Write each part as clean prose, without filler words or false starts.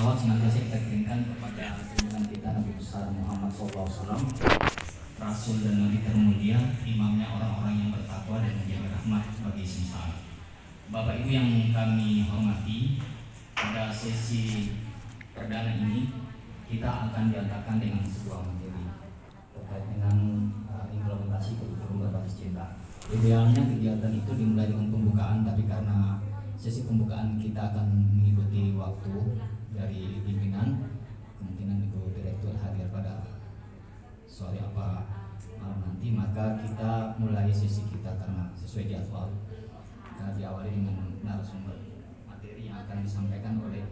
salawat senantiasa kita kirimkan kepada junjungan kita Nabi besar Muhammad SAW, Rasul dan Nabi termulia, imamnya orang-orang yang bertakwa dan menjadi rahmat bagi semesta. Bapak Ibu yang kami hormati, pada sesi perdana ini kita akan diantarkan dengan sebuah materi terkait dengan implementasi kurikulum berbasis cinta. Idealnya kegiatan itu dimulai dengan pembukaan, tapi karena sesi pembukaan kita akan mengikuti waktu dari pimpinan, kemungkinan Ibu Direktur hadir pada sore apa malam nanti, maka kita mulai sesi kita karena sesuai jadwal. Kita diawali dengan narasumber materi yang akan disampaikan oleh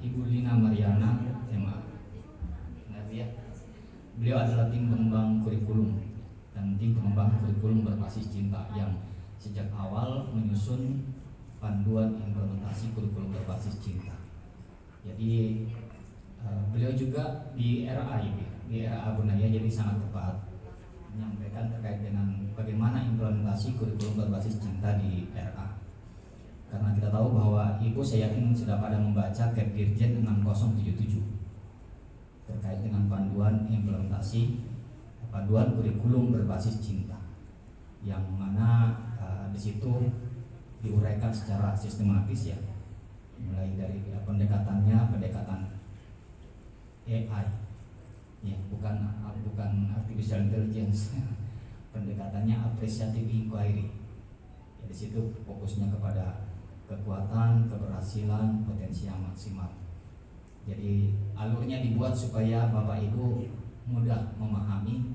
Ibu Lina Mariana, beliau adalah tim pengembang kurikulum dan tim pengembang kurikulum berbasis cinta yang sejak awal menyusun panduan implementasi kurikulum berbasis cinta. Jadi beliau juga di RA ini, di RA Bunaya, jadi sangat tepat menyampaikan terkait dengan bagaimana implementasi kurikulum berbasis cinta di RA. Karena kita tahu bahwa Ibu, saya yakin sudah pada membaca Kep Dirjen 6077 terkait dengan panduan implementasi panduan kurikulum berbasis cinta, yang mana di situ diuraikan secara sistematis ya, mulai dari pendekatan AI ya, bukan artificial intelligence pendekatannya appreciative inquiry ya, di situ fokusnya kepada kekuatan, keberhasilan, potensi yang maksimal. Jadi alurnya dibuat supaya Bapak Ibu mudah memahami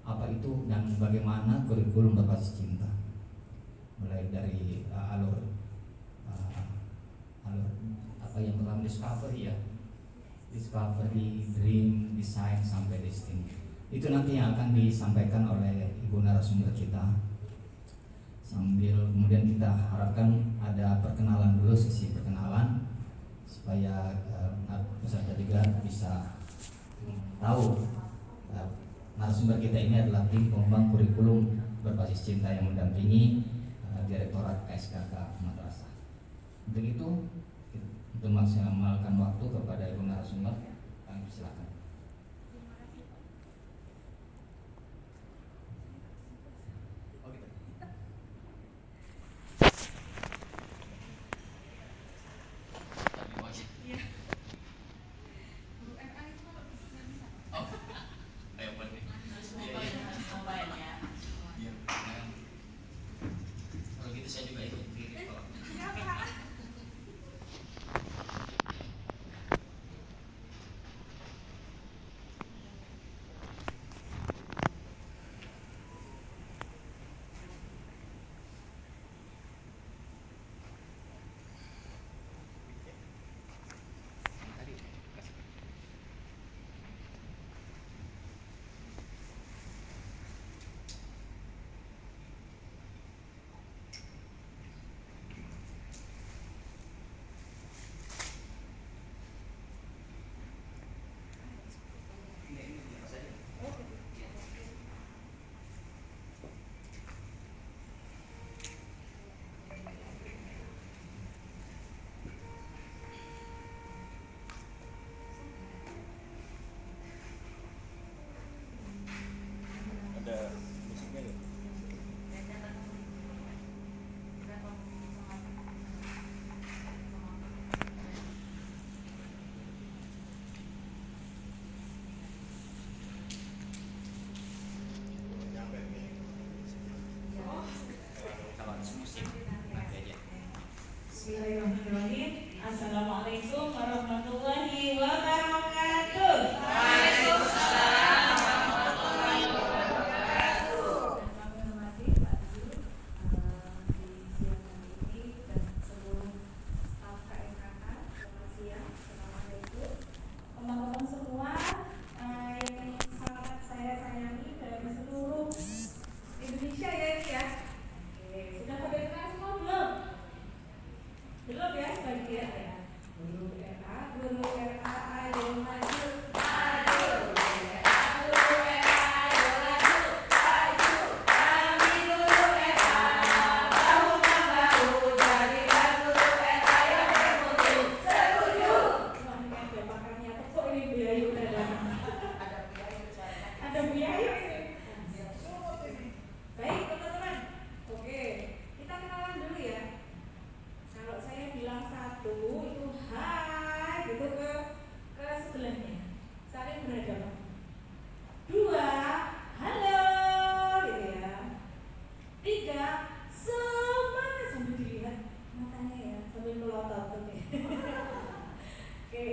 apa itu dan bagaimana kurikulum berbasis cinta, mulai dari alur apa yang dalam discovery, dream, design sampai destiny. Itu nanti yang akan disampaikan oleh Ibu narasumber kita. Sambil kemudian kita harapkan ada perkenalan dulu, sesi perkenalan, supaya peserta juga bisa tahu narasumber kita ini adalah tim pengembang kurikulum berbasis cinta yang mendampingi Direktorat KSKK Madrasah. Untuk itu, untuk maksimalkan waktu kepada Ibu narasumber, kami silakan.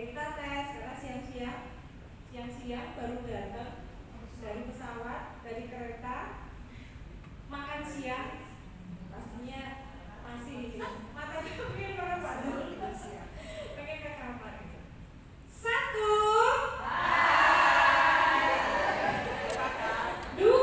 kita tes karena siang-siang baru datang dari pesawat, dari kereta, makan siang, pastinya masih matanya pengen banget Pak Dul, pengen ke kamar. 1, 2, 1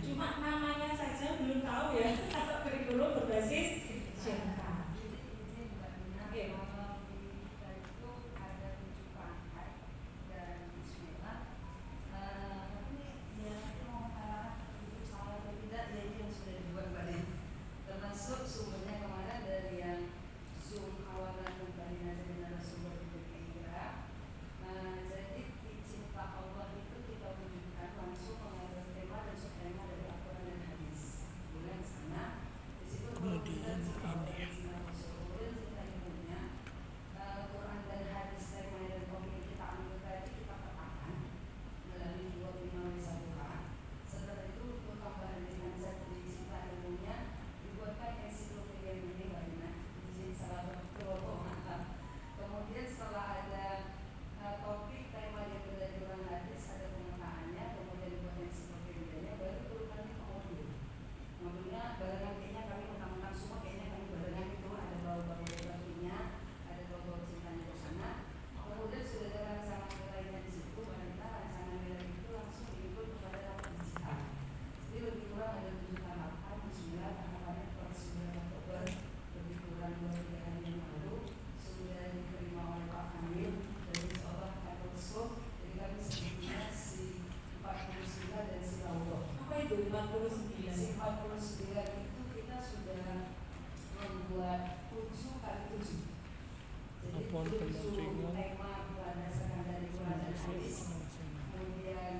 Cuma namanya saja belum tahu ya. Atau kurikulum berbasis cinta. Oke. Termasuk sumbernya kemana dari yang Zoom awalan kembali dari narasumber itu kira. Jadi di cinta Allah itu kita wujudkan langsung mengambil tema dan subtema dari Al-Quran dan hadis. Bulan sana di situ kemudian cinta Allah dan cinta Rasul, kemudian cinta ibunya, Quran dan hadis tema dan topik kita ambil tadi kita petakan melalui 25 wisata. Setelah itu untuk tambahan dengan zat di cinta ilmunya dibuatkan ensiklopedia ini banyak izin salah satu kelompok mantap. Kemudian setelah ada topik tema yang dari Quran hadis ada pemetaannya, kemudian dibuat ensiklopedianya, baru turunannya ke modul. Modulnya barengan kayaknya kami menang-menang semua, kayaknya kami barengan itu ada bau-bau batunya, ada bau-bau cintanya ke sana. Kemudian sudah ada rancangan nilainya di situ, wanita rancangan nilai itu langsung diikut kepada rapat digital. Jadi lebih kurang ada 7 tahapan, 9 tahapannya per 9 Oktober, lebih kurang 2-3 hari yang lalu sudah diterima oleh Pak Kamil dan insya Allah akan masuk. Jadi kami sebutnya si 49 dan si Allah. Apa itu 49? Si 49 itu kita sudah membuat 7 kali 7. Jadi 7 tema berdasarkan dari Quran dan hadis. Kemudian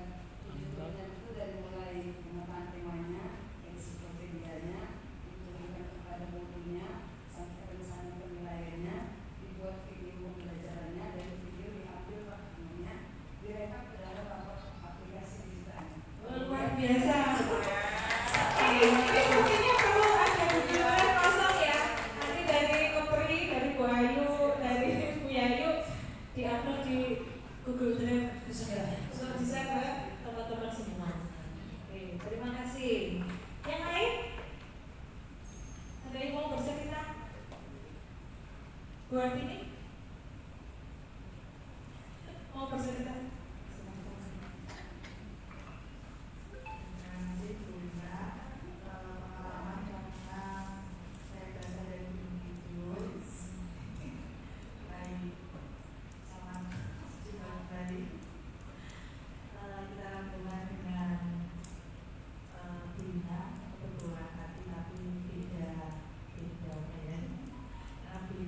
7 itu dari mulai pemetaan temanya, ensiklopedianya, diturunkan kepada modulnya, sampai rencana penilaiannya, dibuat video pembelajarannya, dan video diambil waktunya, direkam ke dalam rapor aplikasi digital. Luar biasa. Ini mungkinnya perlu ada bukuan kosong ya. Nanti dari Kopri, dari Bu Ayu, dari Bu Yayu diupload di Google Drive segera. Bisa ke teman-teman semua. Oke, terima kasih. Yang lain? Ada yang mau bercerita? Bu Artini? Mau bercerita?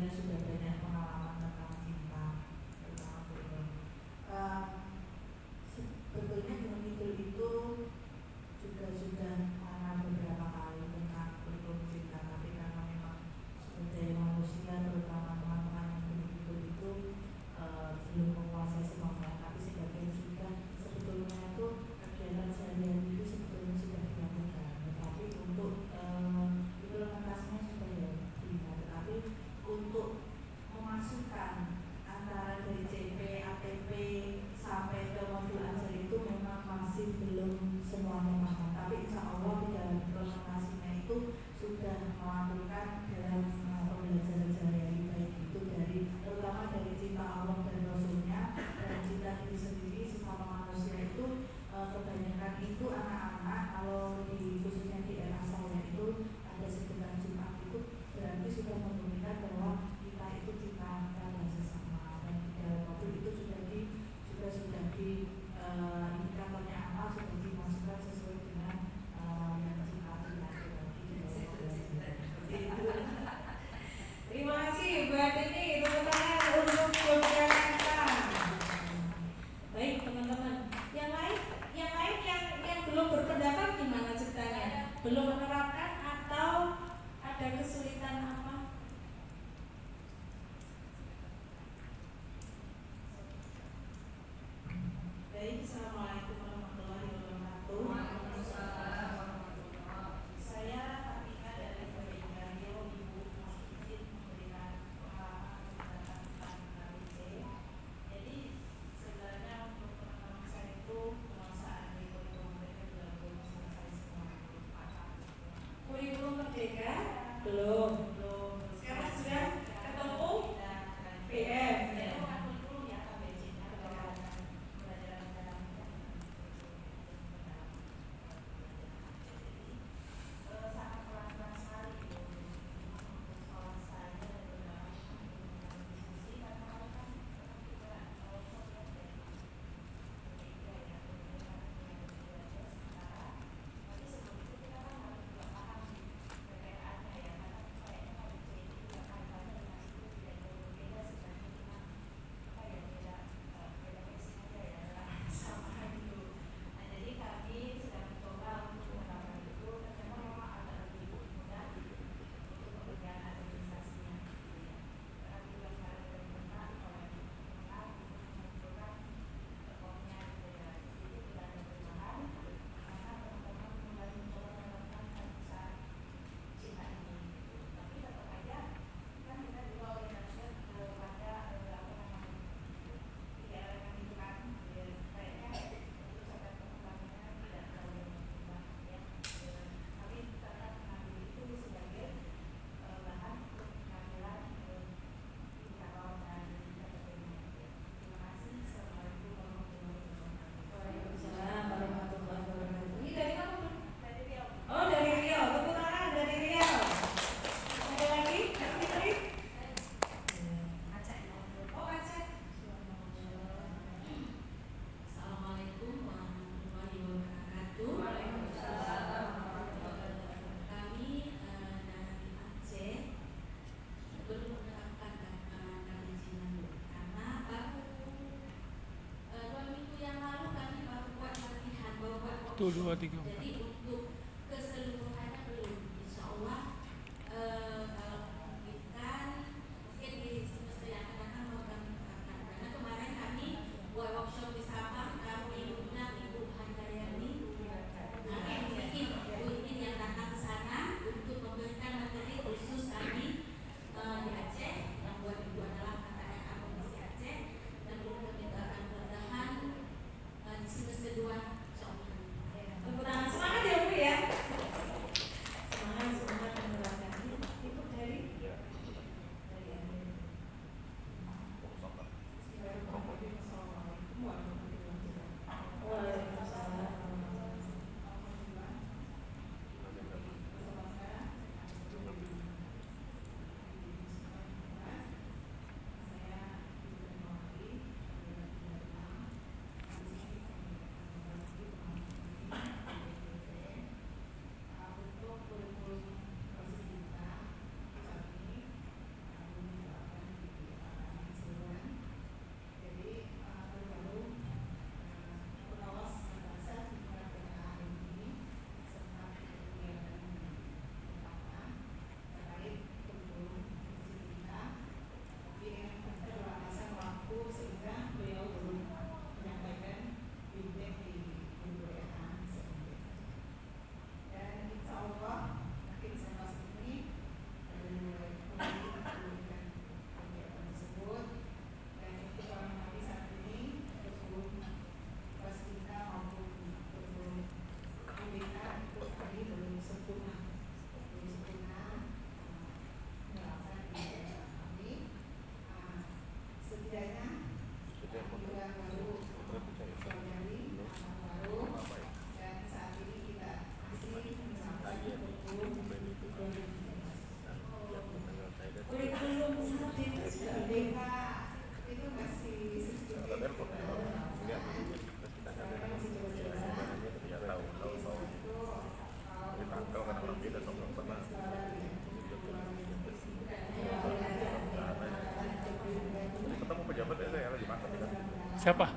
Sudah banyak pengalaman 1, 2, 3, 4. Jadi untuk keseluruhannya belum, insya Allah kalau memungkinkan mungkin di semester yang akan datang mau kami terapkan. Karena kemarin kami buat workshop di Sabang, kami undang Ibu Handayani, mungkin Bu Imin yang datang ke sana untuk memberikan materi khusus kami di Aceh, yang buat Ibu adalah KKN Akomodasi Aceh, dan mudah-mudahan di semester 2 insya Allah. Tepuk tangan semangat ya Bu ya. Semangat menerapkan. Ibu dari Amin. Waalaikumsalam. Siapa?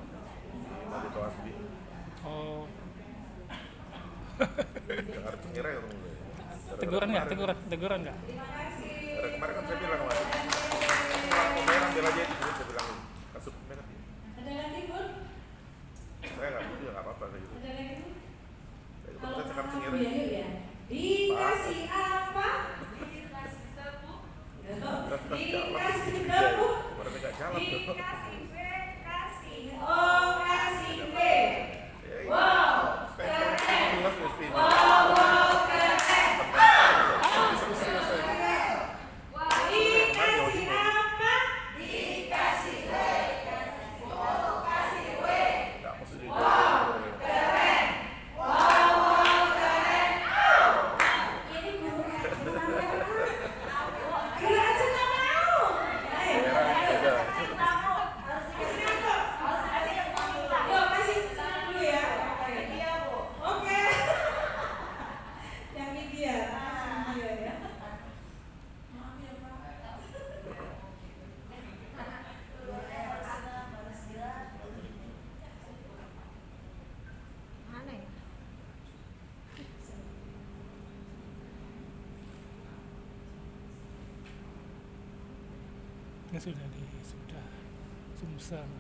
Oh. Teguran nggak? Teguran nggak? Kemarin kan saya bilang mas, pembayaran bela jadi saya bilang kasut merah. Ada lagi Bu? Saya nggak butuh ya nggak apa-apa kayak gitu. Ada lagi Bu? Kalau saya sekarang Bu sendiri. Yayu ya. Dikasih apa? Dikasih tepuk. Dikasih tepuk. Kemarin nggak jalan tuh. Dikasih B, kasih. Oh, kasih B. Wow, keren. Wow, keren. Dikasih apa? Dikasih W. Oh, kasih W. Wow, keren. Wow, keren. Ini guru keren aja nggak mau. Yuk, kasih pesanan dulu ya. Oke. Yang ini dia. Kasih dia ya. Maaf ya Pak. Mana ya? Ini sudah Sumsel.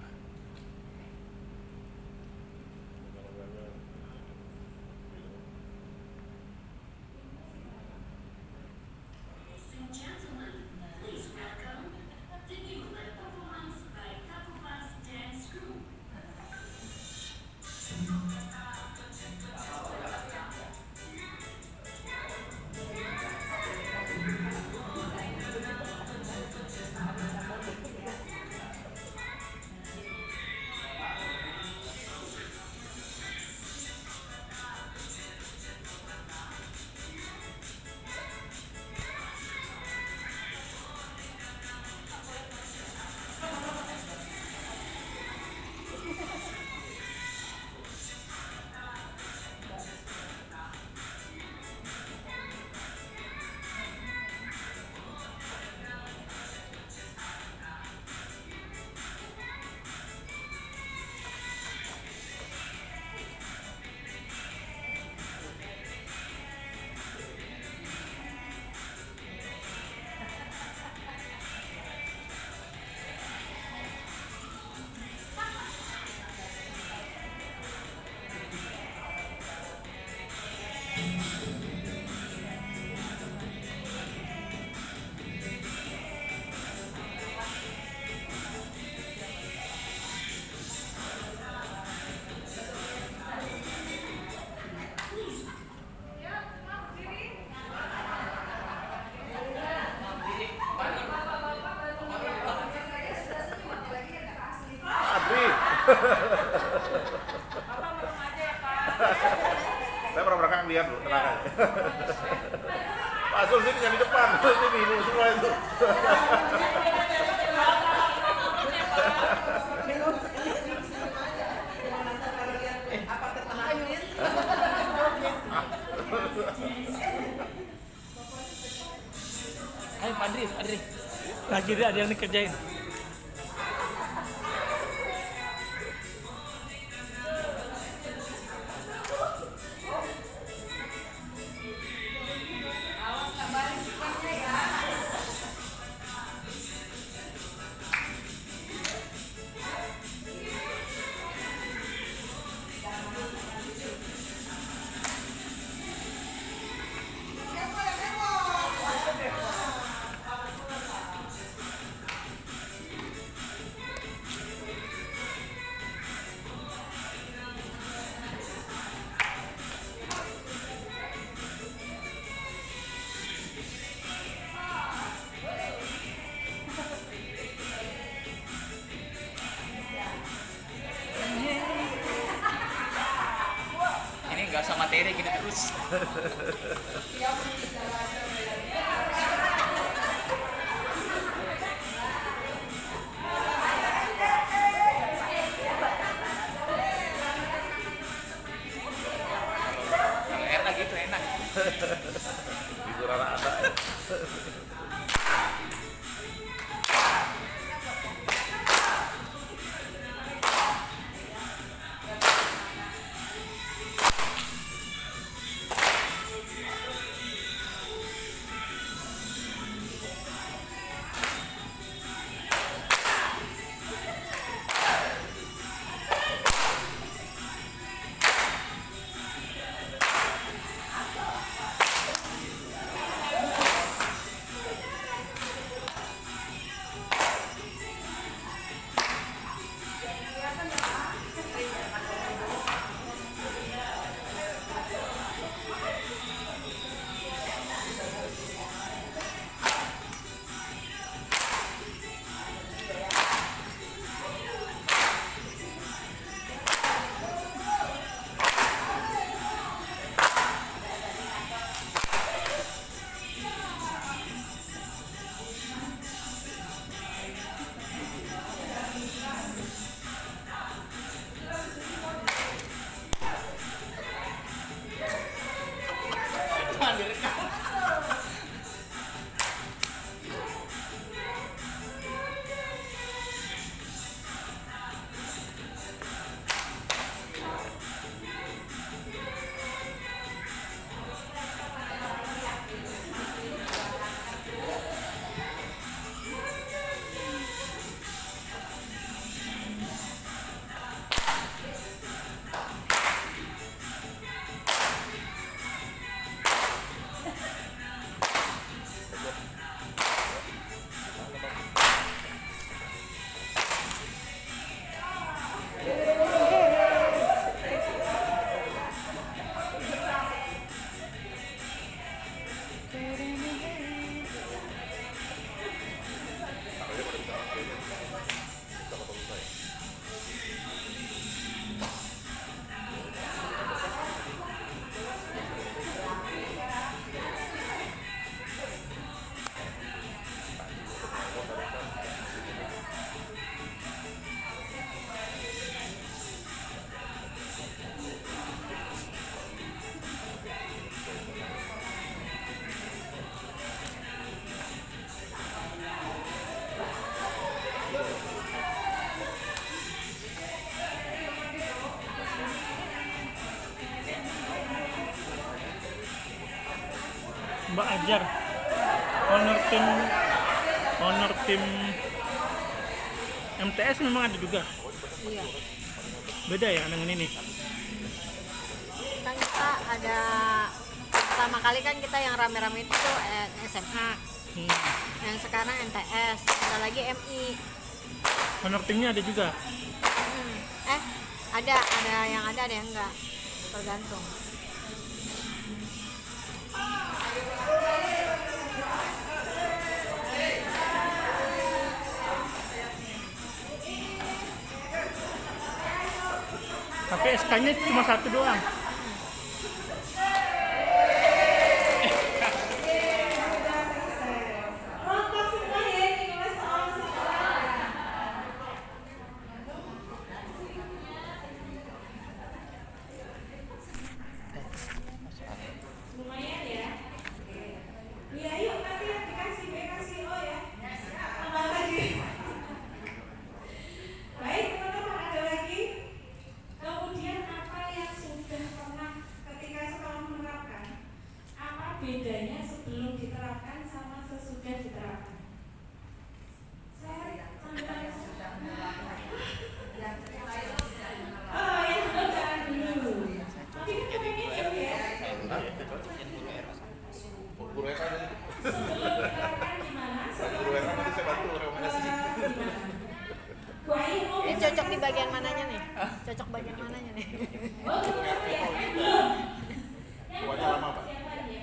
Bapak belum aja ya Pak. Saya pernah belakang lihat loh, tenang aja. Pak Zul sini yang di depan, ini ibu semua itu. Ayo Padri. Lagi ada yang dikerjain. Awas nggak balik sikapnya ya. Ini nggak usah materi gini terus. Kalau enak gitu enak. Itu rara ada. Mbak Ajar, honor tim MTS memang ada juga. Iya, Beda ya dengan ini. kan kita ada pertama kali kan kita yang rame-rame itu tuh SMA, yang sekarang MTS, ada lagi MI. Honor timnya ada juga. Ada yang ada yang enggak, tergantung. Tapi SK-nya cuma satu doang. Rontok semua ya, ini kelas soal sekolah. Lumayan ya. Ya yuk nanti yang dikasih B kasih O ya. Tambah lagi. Baik teman-teman, ada lagi. Kemudian apa yang sudah pernah ketika sekolah menerapkan? Apa bedanya sebelum diterapkan sama sesudah diterapkan? Saya sambil oh yang belum jangan dulu. Tapi kan pengen dulu ya. Guru Eka ini. Sebelum diterapkan gimana? Guru Eka nanti saya bantu rekomendasi. Bu Ayu mau Ini cocok di bagian mananya nih? Cocok bagian mananya nih? oh belum ya? Belum. Pokoknya lama, Pak. Siapanya?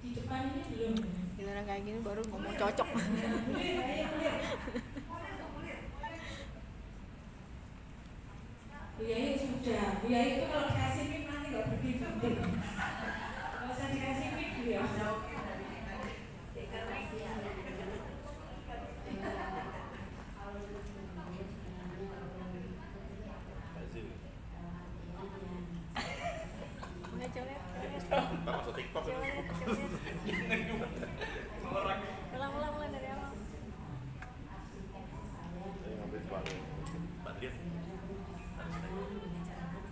Di depan ini belum. Giliran kayak gini baru ngomong cocok. Boleh, ayo boleh. Bu Yayu sudah. Bu Yayu itu kalau dikasih mic nanti nggak berdiri. Kalau usah dikasih mic Bu ya. Oke, coba. Ntar masuk TikTok. Ulang dari awal. Saya ngambil uang. Badrian.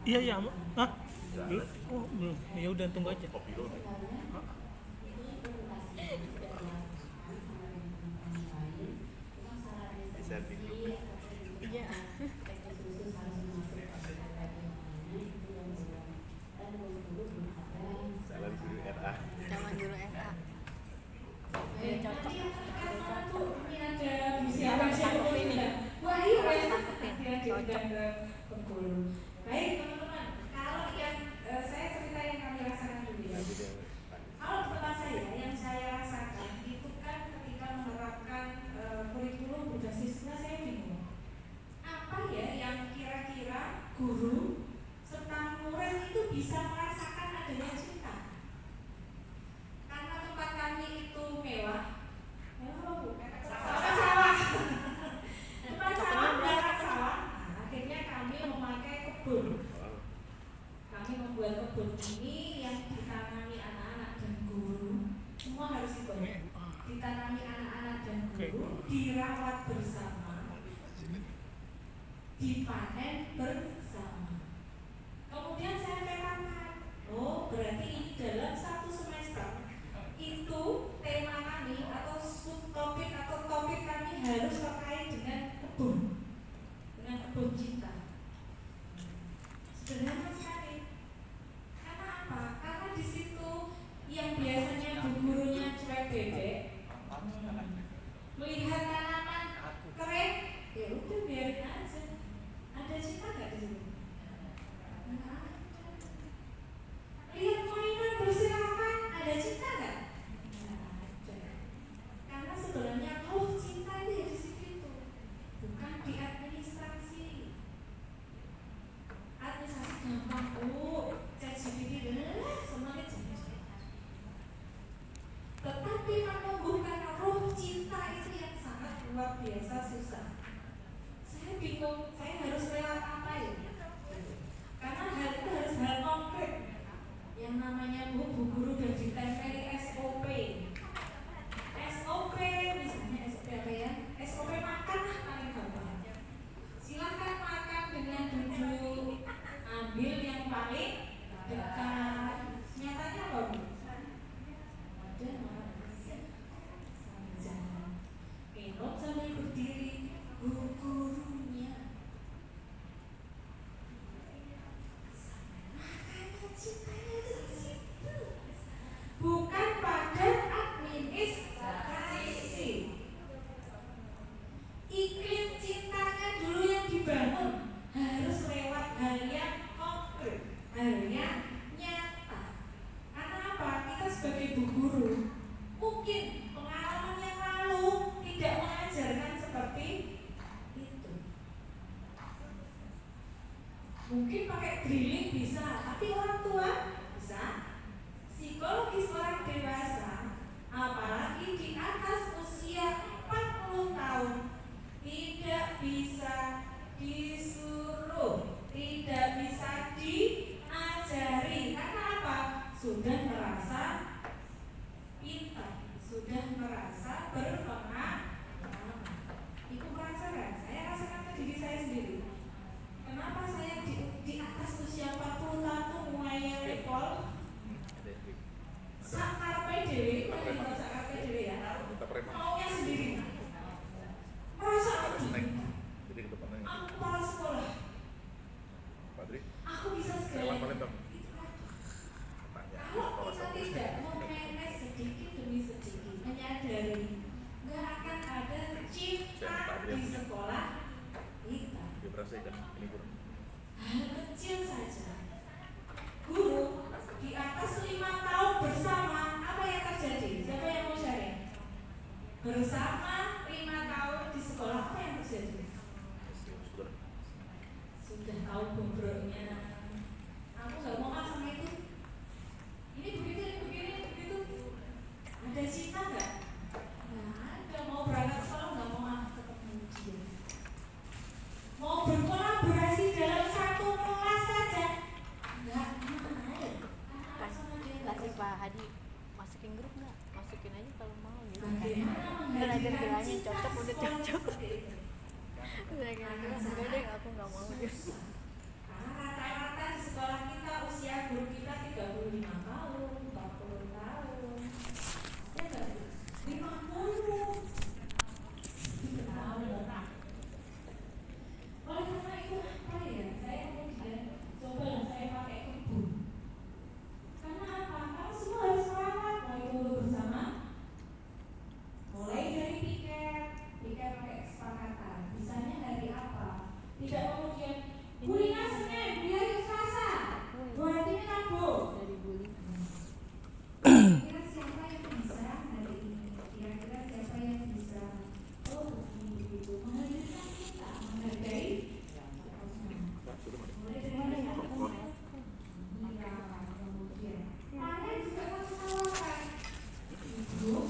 Iya iya, hah? Oh belum, ya udah tunggu aja. Kopi dulu. Bisa dulu. Iya. Salam guru RA. Zaman dulu SA. Nanti yang terkait tuh ini ada siapa ini ya. Wah iya ya. Nanti diundang ke Bengkulu. Baik teman-teman, kalau yang saya cerita yang kami rasakan dulu ya. Kalau di tempat saya, yang saya rasakan itu kan ketika menerapkan kurikulum berbasisnya saya bingung. Apa ya yang kira-kira guru serta murid itu bisa merasakan adanya cinta? Karena tempat kami itu mewah. Mewah apa bu? Sawah. Tempat sawah, belakang sawah. Nah, akhirnya kami memakai kebun. Kami membuat kebun ini yang ditanami anak-anak dan guru. Semua harus ikut. Ditanami anak-anak dan guru, dirawat bersama, dipanen bersama. Kemudian saya katakan, oh berarti ini dalam satu semester itu tema kami atau subtopik atau topik kami harus terkait dengan kebun cinta. Sederhana sekali. Karena apa? Karena di situ yang biasanya bu gurunya cuek bebek, melihat tanaman keren, ya udah biarin aja. Ada cinta nggak di situ? Nggak ada. Lihat mainan berserakan, ada cinta nggak? Nggak ada. Karena sebenarnya ruh cinta itu ya di situ, bukan di administrasi. Administrasi gampang, ChatGPT semuanya jelas. Tetapi menumbuhkan ruh cinta itu yang sangat luar biasa susah. Saya bingung, saya harus lewat apa ya? Karena hal itu harus hal konkret. Yang namanya bu guru dan ditempeli SOP. SOP misalnya SOP apa ya? SOP makan lah paling gampang. Silakan makan dengan duduk, ambil yang paling dekat. Nyatanya apa bu? Ada sambil jalan, minum sambil berdiri, gurunya. Makanya cintanya itu di situ, bukan pada administrasi. Iklim cintanya dulu yang dibangun harus lewat hal yang konkret, hal yang nyata. Mungkin pakai drilling bisa, tapi orang tua bisa. Psikologis orang dewasa, apalagi di atas usia 40 tahun, tidak bisa disuruh, tidak bisa diajari. Karena apa? Sudah merasa pintar, sudah merasa berpengalaman. Ibu merasakan, saya rasakan ke diri saya sendiri. Kenapa saya di atas usia 40 tahun tuh mulai lekol? Sakar PDW, kalau sakar PDW ya, maunya sendiri. Merasa aku kepala sekolah. Aku bisa segala. Kalau kita tidak memanage sedikit demi sedikit, menyadari nggak akan ada cinta di sekolah kita. Hal kecil saja. Guru di atas 5 tahun bersama, apa yang terjadi? Siapa yang mau sharing? Bersama 5 tahun di sekolah, apa yang terjadi? Sudah tahu bobroknya. Aku nggak mau sama itu. Ini begitu, ini begini, begitu. Ada cinta nggak? Nggak ada. Mau berangkat sekolah nggak mau tetap ujian. Mau berkolaborasi dalam satu kelas saja nggak mau. Kasih Pak Hadi masukin grup nggak? Masukin aja kalau mau gitu. Bagaimana Kan aja menghadirkan bilangin cinta cocok di udah sekolah cocok. seperti itu? Udah kayak enggak deh aku nggak mau gitu. Susah. Karena rata-rata di sekolah kita usia guru kita 35 tahun, 40 tahun. Ya nggak? 50. Oleh karena itu apa ya? Saya kemudian coba saya pakai kebun. Karena apa? Karena semua harus merawat. Mau itu bersama. Mulai dari piket pakai kesepakatan. Bisanya dari apa? Tidak kemudian Bulina Senin, biar Selasa. Buat ini Rabu. Dari bully. Kira-kira siapa yang bisa hari ini? Kira-kira siapa yang bisa? Oh, begitu. Menghadirkan kita, menghargai. Mulai dari mana? Kemudian, mana juga kamu tawarkan? Ibu,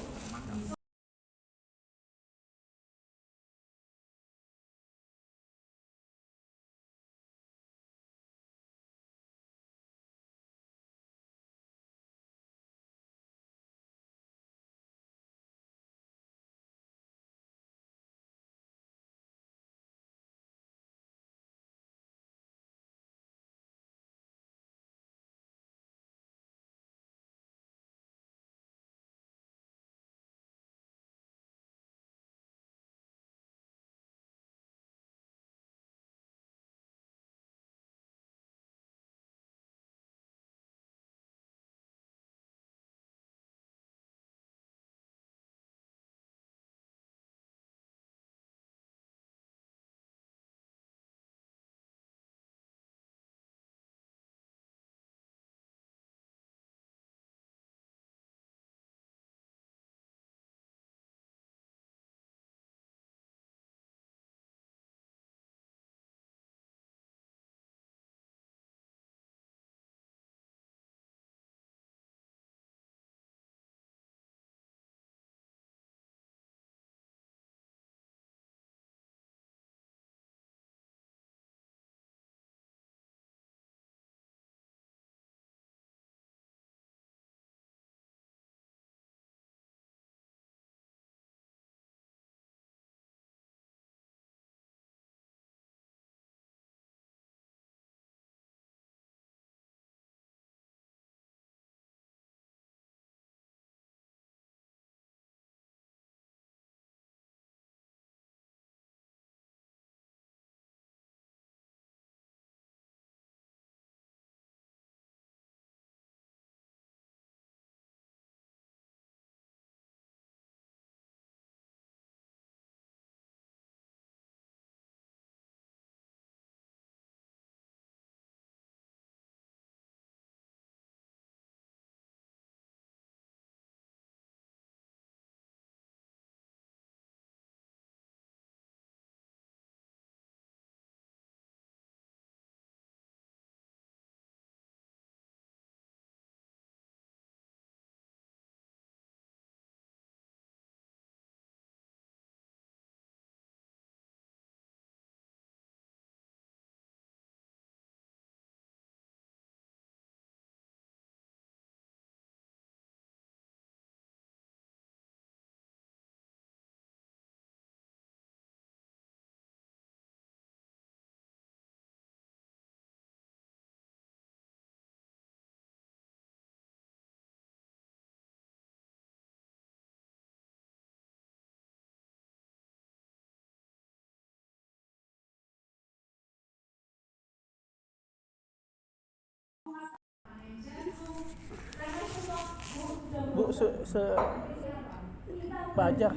Pak Ajar,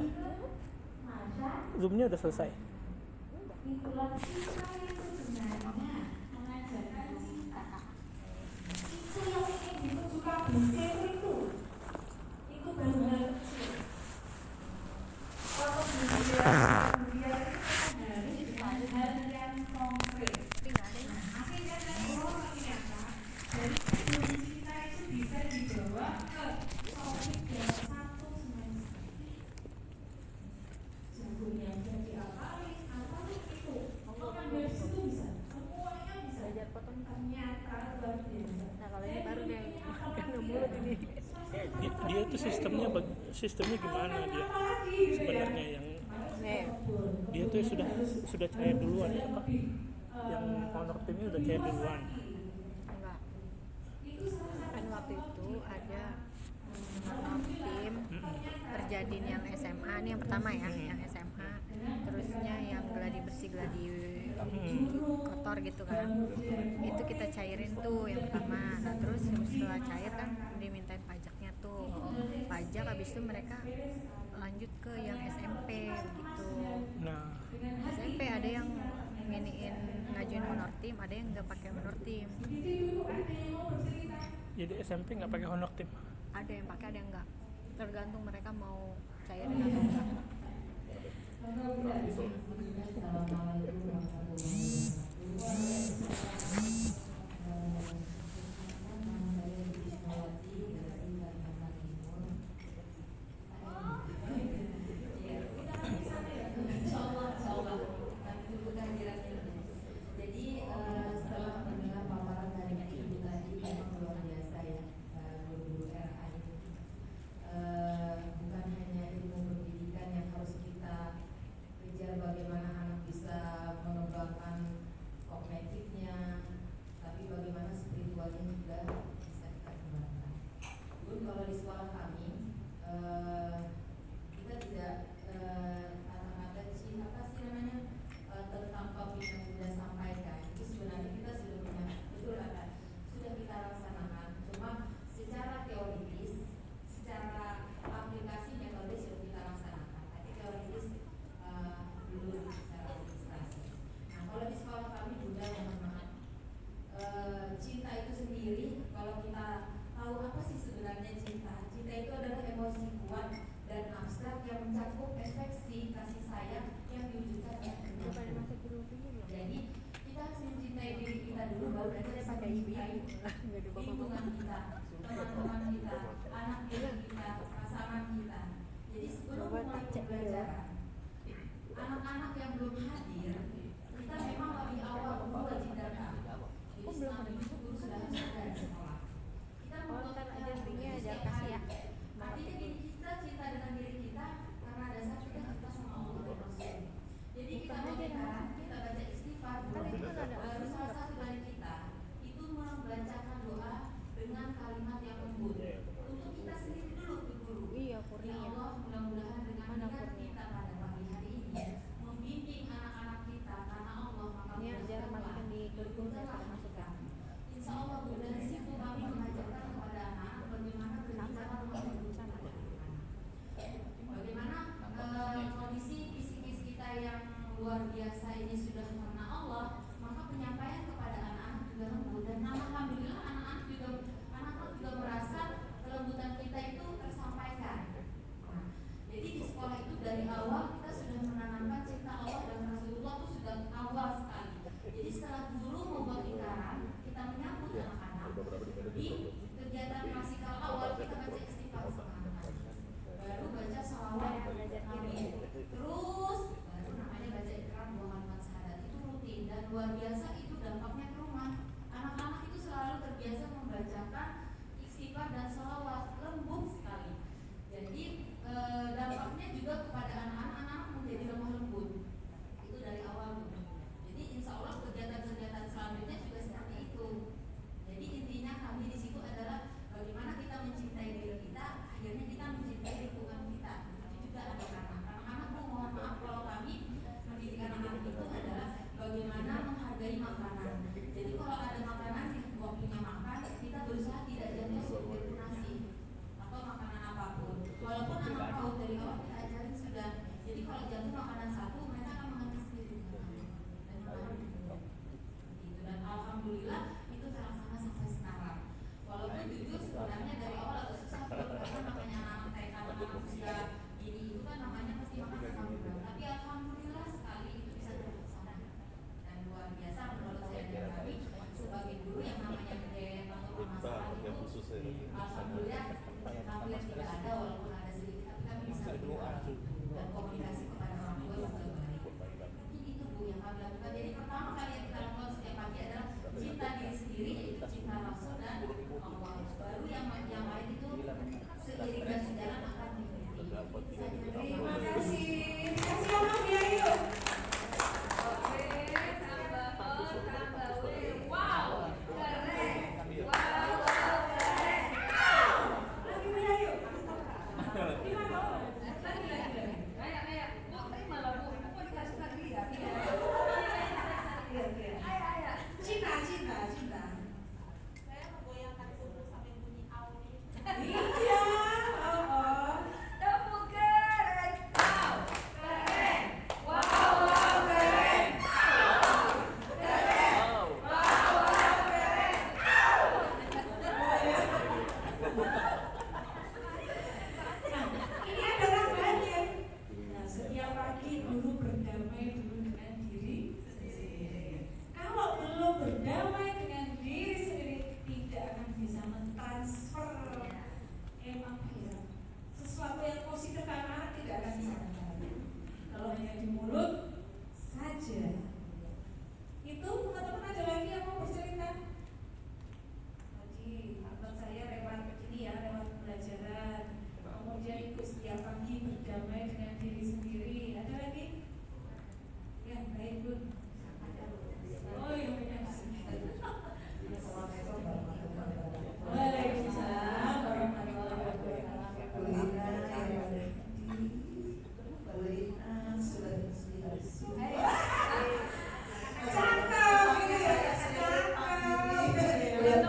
Zoom-nya udah selesai. Itulah cinta yang sebenarnya, mengajarkan cinta. Itu yang ingin ditunjukkan Bucero itu benar-benar kecil. Kalau dia itu harus hal yang konkret. Nah, akhirnya ternyata dari cinta itu bisa dibawa ke topik yang satu semester. Jagonya jadi apa itu, orang dari situ bisa, semuanya bisa. Ternyata luar biasa. Nah kalau ini baru deh kena mulut ini. Dia tuh sistemnya gimana dia sebenarnya yang dia tuh sudah cair duluan ya Pak, yang honor timnya udah cair duluan. Enggak, kan waktu itu ada honor tim terjadi yang SMA nih yang pertama ya, yang SMA, terusnya yang gladi bersih, gladi kotor gitu kan, itu kita cairin tuh yang pertama. Nah terus setelah cair kan dimintain pajaknya tuh, pajak, habis itu mereka lanjut ke yang SMP gitu. Nah SMP ada yang nginiin ngajuin honor tim, ada yang nggak pakai honor tim. jadi SMP nggak pakai honor tim. Ada yang pakai, ada yang enggak, tergantung mereka mau cairin atau enggak. Jadi setelah mendengar paparan dari Ibu tadi, memang luar biasa ya, guru-guru RA ini. Bukan hanya ilmu pendidikan yang harus kita kejar bagaimana anak bisa mengembangkan kognitifnya, tapi bagaimana spiritualnya juga bisa kita kembangkan. Dulu kalau di sekolah kami, kita tidak kata-kata apa sih namanya, tentang topik yang sudah sampaikan itu sebenarnya kita sudah punya, betul kan, sudah kita laksanakan, cuma secara teoritis, secara aplikasi metode sudah kita laksanakan, tapi teoritis belum secara administrasi. Nah kalau di sekolah kami juga mohon maaf, cinta itu sendiri, kalau kita tahu apa sih sebenarnya cinta itu adalah emosi kuat dan abstrak yang mencakup efeksi kasih sayang yang diwujudkan oleh kenyataan. Jadi kita harus mencintai diri kita dulu, baru nanti kita mencintai lingkungan kita, teman-teman kita, anak kita, pasangan kita. Jadi sebelum mulai pembelajaran, anak-anak yang belum hadir, kita memang lebih awal wajib datang. Jadi selama itu guru sudah harus ada di sekolah. Kita kasih ya. Artinya gini, kita cinta dengan diri kita karena dasar kita cinta sama Allah dan Rasul. Jadi kita baca istighfar dulu. Baru salah satu dari kita itu membacakan doa dengan kalimat yang lembut. Untuk kita sendiri dulu ke guru. Ya Allah, mudah-mudahan dengan niat kita pada pagi hari ini membimbing anak-anak kita karena Allah, maka mudahkanlah berguna kita. Insya Allah dari situ kami mengajarkan kepada anak bagaimana berbicara bagaimana kondisi psikis kita yang luar biasa ini sudah karena Allah, maka penyampaian kepada anak-anak juga lembut, dan alhamdulillah anak-anak juga merasa kelembutan kita itu tersampaikan. Nah, jadi di sekolah itu dari awal kita sudah menanamkan cinta Allah dan Rasulullah itu sudah awal sekali. Jadi setelah guru membuat lingkaran, kita menyambut anak-anak di kegiatan klasikal awal, kita baca istighfar sama anak-anak, baru baca shalawat Nabi, terus baru namanya baca ikrar 2 kalimat syahadat. Itu rutin dan luar biasa, itu dampaknya ke rumah. Anak-anak itu selalu terbiasa membacakan istighfar dan shalawat, lembut sekali. Jadi dampaknya juga kepada anak-anak menjadi lemah lembut. Itu dari awal. Jadi insya Allah kegiatan-kegiatan selanjutnya juga seperti itu. Jadi intinya kami di situ adalah bagaimana kita mencintai diri kita, akhirnya kita mencintai lingkungan kita. Itu juga anak-anak. Anak-anak tuh mohon maaf kalau kami mendidik anak-anak itu adalah bagaimana menghargai makanan. Jadi kalau ada makanan waktunya makan, kita berusaha tidak jatuh seperti nasi atau makanan apapun.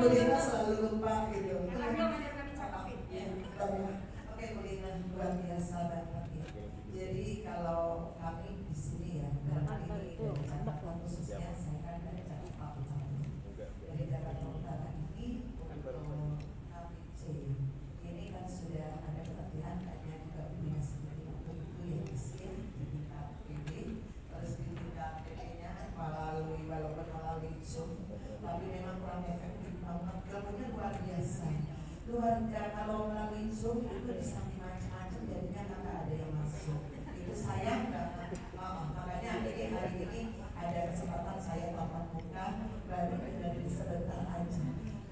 Bu Lina selalu lupa gitu. Ya, Oke, Bu Lina luar biasa banget ya. Jadi kalau kami di sini ya, karena ini dari Jakarta khususnya, saya kan dari Jakarta Utara. Dari Jakarta Utara ini untuk KPC ini kan sudah ada pelatihan kayaknya juga Bu Lina sendiri waktu itu yang isi di tingkat PB, terus di tingkat PB-nya melalui walaupun melalui Zoom, tapi memang kurang efektif banget. Ilmunya luar biasa. Kalau melalui Zoom itu bisa macam-macam, jadinya kakak ada yang masuk. Itu sayang banget. Makanya hari ini ada kesempatan saya tatap muka baru dari sebentar aja.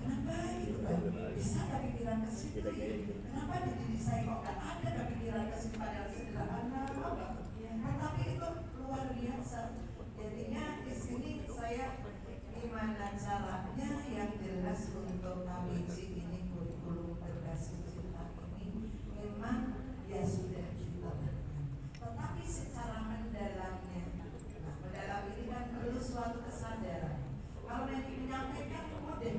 Kenapa gitu kan? Bisa kepikiran ke situ ya? Kenapa di diri saya kok gak ada kepikiran ke situ pada sederhana? Tetapi itu luar biasa. Jadinya di sini saya gimana caranya yang jelas untuk KBC ini kurikulum berbasis cinta ini memang ya sudah dilakukan. Tetapi secara mendalamnya, nah mendalam ini kan perlu suatu kesadaran. Kalau yang menyampaikan mudah,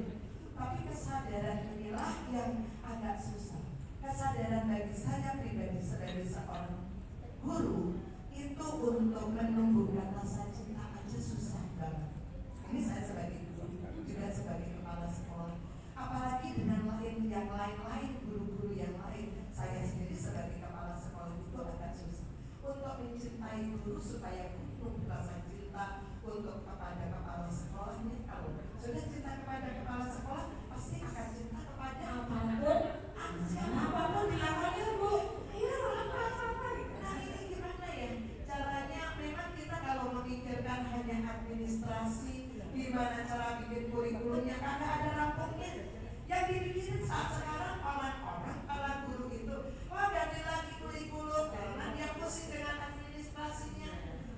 tapi kesadaran inilah yang agak susah. Kesadaran bagi saya pribadi sebagai seorang guru itu untuk menumbuhkan rasa cinta aja susah banget. Ini saya sebagai guru, juga sebagai kepala sekolah. Apalagi dengan yang lain-lain, guru-guru yang lain. Saya sendiri sebagai kepala sekolah itu agak susah. Untuk mencintai guru supaya guru merasa cinta untuk kepada kepala sekolahnya. Kalau sudah cinta kepada kepala sekolah, pasti akan cinta kepada apapun. Apapun dilakukannya Bu. Iya, apa-apa. Nah ini gimana ya? Caranya memang kita kalau memikirkan hanya administrasi, gimana cara bikin kurikulumnya, karena ada rampungnya. Yang dibikin saat sekarang orang-orang, para guru itu, ganti lagi kurikulum karena dia pusing dengan administrasinya,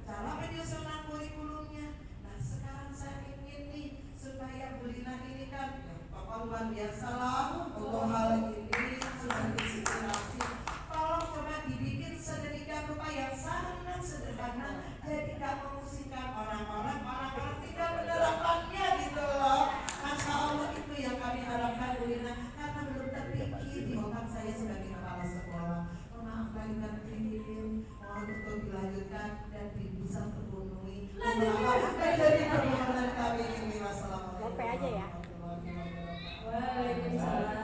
cara penyusunan kurikulumnya. Nah sekarang saya ingin nih supaya Bu Lina ini kan, Bapak luar biasa lah untuk hal ini sudah diinspirasi. Tolong coba dibikin sedemikian rupa yang sangat sederhana, jadi gak memusingkan orang-orang tidak menerapkannya gitu loh. Masya Allah itu yang kami harapkan Bu Lina, karena belum terpikir di otak saya sebagai kepala sekolah. Maaf lahir batin, mohon untuk dilanjutkan dan bisa terpenuhi. Dari permohonan kami ini. Wassalamualaikum. ya. Waalaikumsalam.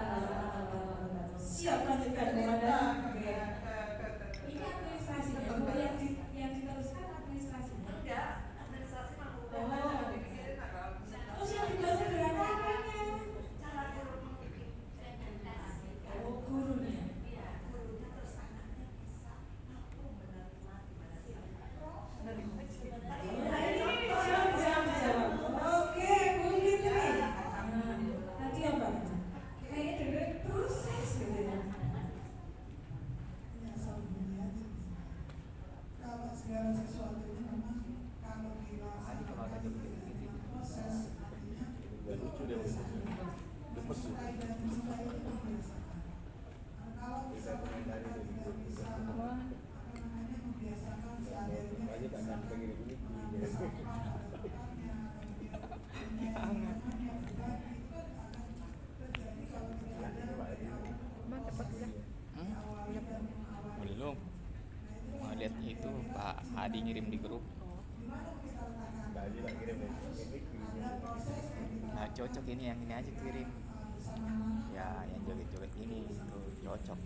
Siap lanjutkan kepada ini administrasinya, Bu, yang diteruskan administrasinya. Enggak, administrasi mampu. Terus yang dibuat sederhana apanya? Cara guru membikin presentasi. Oh, gurunya. Iya, gurunya terus anaknya bisa mampu menerima Oke, Bu Fitri. Tadi apa? Kayaknya dengar proses gitu ya. Kalau segala sesuatunya memang kalau dilaksanakan dengan proses artinya disukai dan disukai itu membiasakan. Kalau misalkan kita tidak bisa membiasakan seadanya mengambil sampah, melakukannya, kemudian menyayangannya, berbagi, itu kan akan terjadi kalau tidak ada dari awal prosesnya. Boleh dong. Mau lihat itu Pak Hadi ngirim di grup. Nah cocok ini yang ini aja kirim. Ya yang joget-joget ini itu cocok.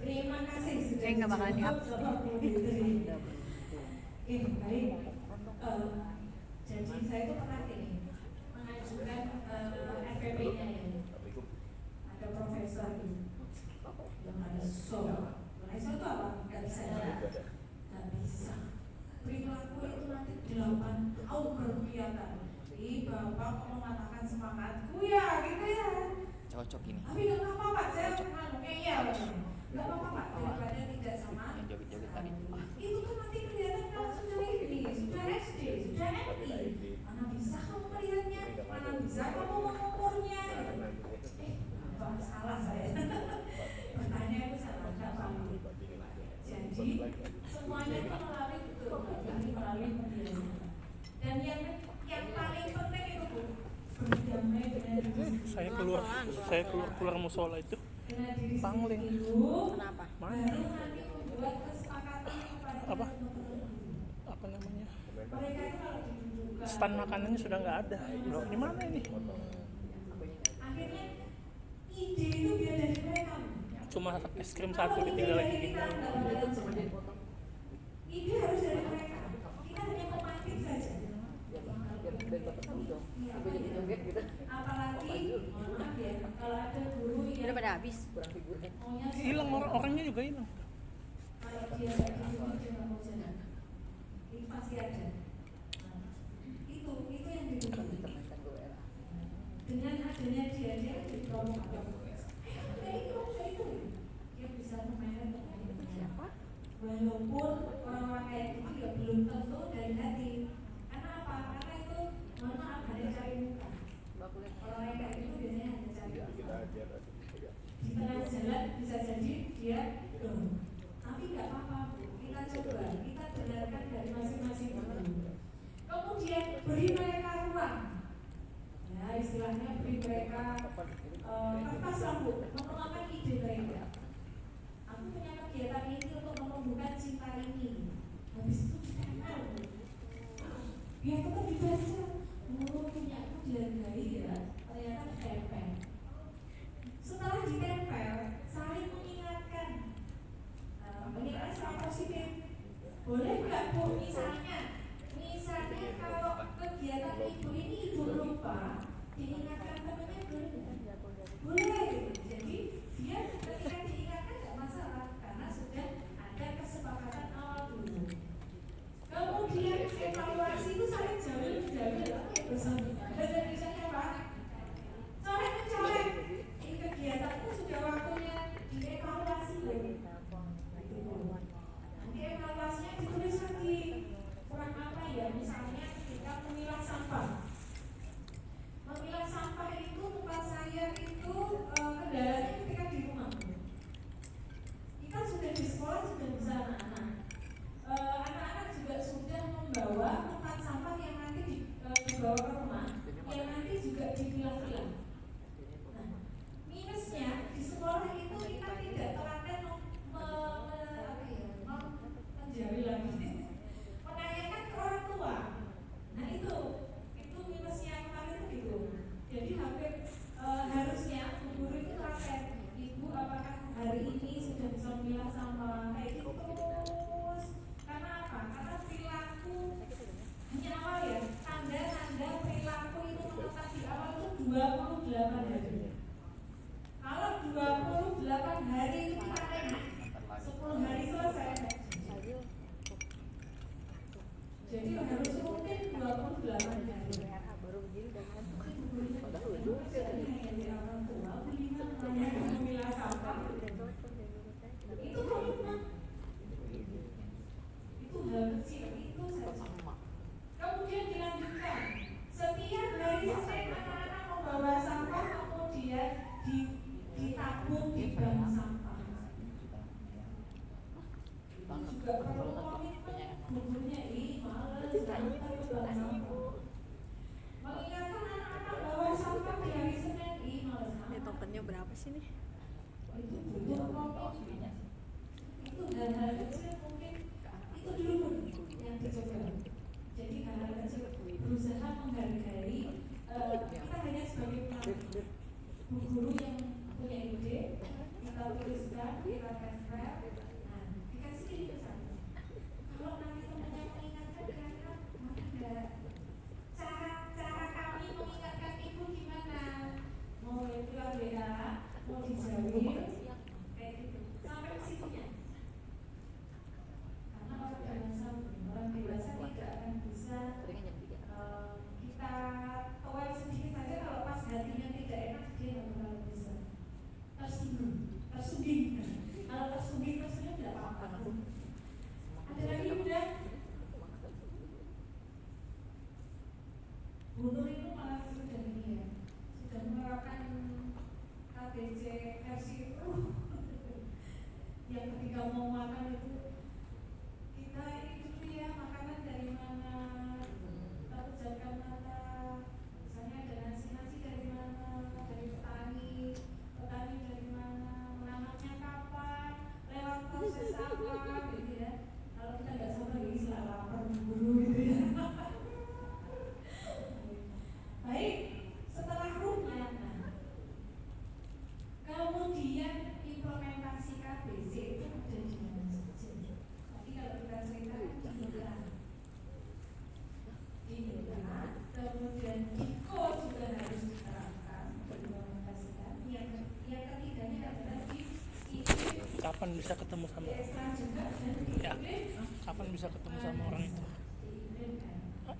Terima kasih sudah Saya nggak bakalan dihapus. Baik. Jadi saya itu pernah ini mengajukan FPP-nya ya. Ada profesor ini yang ada soal. Profesor itu apa? Gak bisa ya? Gak bisa. Perilaku itu nanti 8 tahun berkegiatan. Ih, Bapak kok mengatakan semangatku ya, gitu ya. Cocok ini. Tapi gak apa-apa Pak, saya iya. Gak apa-apa Pak, daripada tidak sama. Yang joget-joget tadi. Itu kan nanti kelihatan kalau sudah ini, sudah SD, sudah MI. Mana bisa kamu melihatnya, mana bisa kamu mengukurnya. Apa salah saya? Pertanyaan itu salah, gak paham. Jadi semuanya itu melalui betul, melalui pembiayaan. Dan yang paling penting itu Bu, berdamai dengan diri sendiri. saya keluar musola itu Dengan diri pangling. sendiri dulu, Kenapa? Mana? baru nanti membuat kesepakatan kepada Apa? teman-teman. Apa namanya? Mereka itu kalau ditunjukkan Stand makanannya sudah nggak ada. Loh, di mana ini? akhirnya ide itu biar dari mereka. Cuma es krim satu ditinggal lagi Kita gitu. nggak ada ide harus dari mereka. Kita hanya memantik saja. Apalagi maaf ya, kalau ada guru yang Udah pada habis. maunya Hilang orangnya juga hilang. kalau dia nggak disuruh dia nggak mau jalan. Itu pasti ada. Nah, itu yang ditunggu. Dengan adanya dia jadi promotor. Itu dia bisa memainkan siapa? Walaupun orang-orang kayak gitu ya belum tentu dari hati. Karena apa? Karena itu mohon maaf hanya cari muka. Orang yang kayak gitu biasanya hanya cari muka. Di tengah jalan bisa jadi dia tapi nggak apa-apa, kita coba, kita dengarkan dari masing-masing guru. Kemudian beri mereka ruang, ya istilahnya beri mereka kertas lampu, menuangkan ide mereka. Aku punya kegiatan ini untuk menumbuhkan cinta ini. Habis itu ditempel, biar tetap dibaca. Oh, punya aku dihargai ya, ternyata ditempel. Setelah ditempel, saling mengingatkan. Mengingatkan secara positif. Boleh nggak Bu, misalnya kalau kegiatan ibu ini ibu lupa, diingatkan temannya boleh nggak? Boleh gitu. Jadi dia ketika diingatkan nggak masalah karena sudah ada kesepakatan awal dulu. Kemudian evaluasi itu saling jawil apa ya bersama. Bahasa Indonesia apa? Coret mencoret. Ini kegiatan itu sudah waktunya dievaluasi loh. Nanti evaluasinya ditulis lagi kurang apa ya, misalnya kita memilah sampah. Memilah sampah itu tempat saya itu kendalanya ketika di rumah. Kita sudah di sekolah sudah bisa anak-anak. Anak-anak juga sudah membawa tempat sampah yang nanti dibawa ke rumah, yang nanti juga dipilah-pilah. Nah, minusnya di sekolah itu kita tidak telaten menjauhi lagi, menanyakan ke orang tua. Nah itu minusnya kemarin itu gitu. Jadi hampir harusnya guru itu telaten. Ibu apakah hari ini sudah bisa memilah sampah kayak gitu terus? Karena apa? Karena perilaku hanya awal ya. Tanda-tanda perilaku itu menetap di awal itu 28 hari. Kalau 28 hari itu kita enak, 10 hari selesai. Jadi harus rutin 28 hari. Memilah sampah itu komitmen. Itu hal kecil itu saja. Kemudian dilanjutkan setiap hari Senin anak-anak membawa sampah kemudian ditabung di bank sampah. Itu juga perlu komitmen. Gurunya males mengingatkan anak-anak bawa sampah di hari Senin males. Tokennya berapa sih nih? Itu butuh komitmen. Itu hal-hal kecil mungkin itu dulu yang dicoba. Jadi hal-hal kecil berusaha menghargai. Kita hanya sebagai pelatih, guru yang punya ide, kita tuliskan, kita tempel. Nah, dikasih ini pesan. Kalau nanti temannya mengingatkan kira-kira cara kami mengingatkan ibu gimana? Mau itu WA, mau dijauhin, kayak gitu. Sampai ke situnya. Karena orang dewasa tidak akan bisa kita toel sedikit saja kalau pas hatinya tidak enak dia nggak bakal bisa. Tersuding. Kalau tersuding tidak apa-apa. Ada lagi udah. Bu Nur itu malah sudah ini ya, sudah menerapkan KBC versi yang ketika mau makan itu kita ini dulu ya makanan dari mana, kita pejamkan mata, misalnya ada nasi kapan bisa ketemu sama orang itu?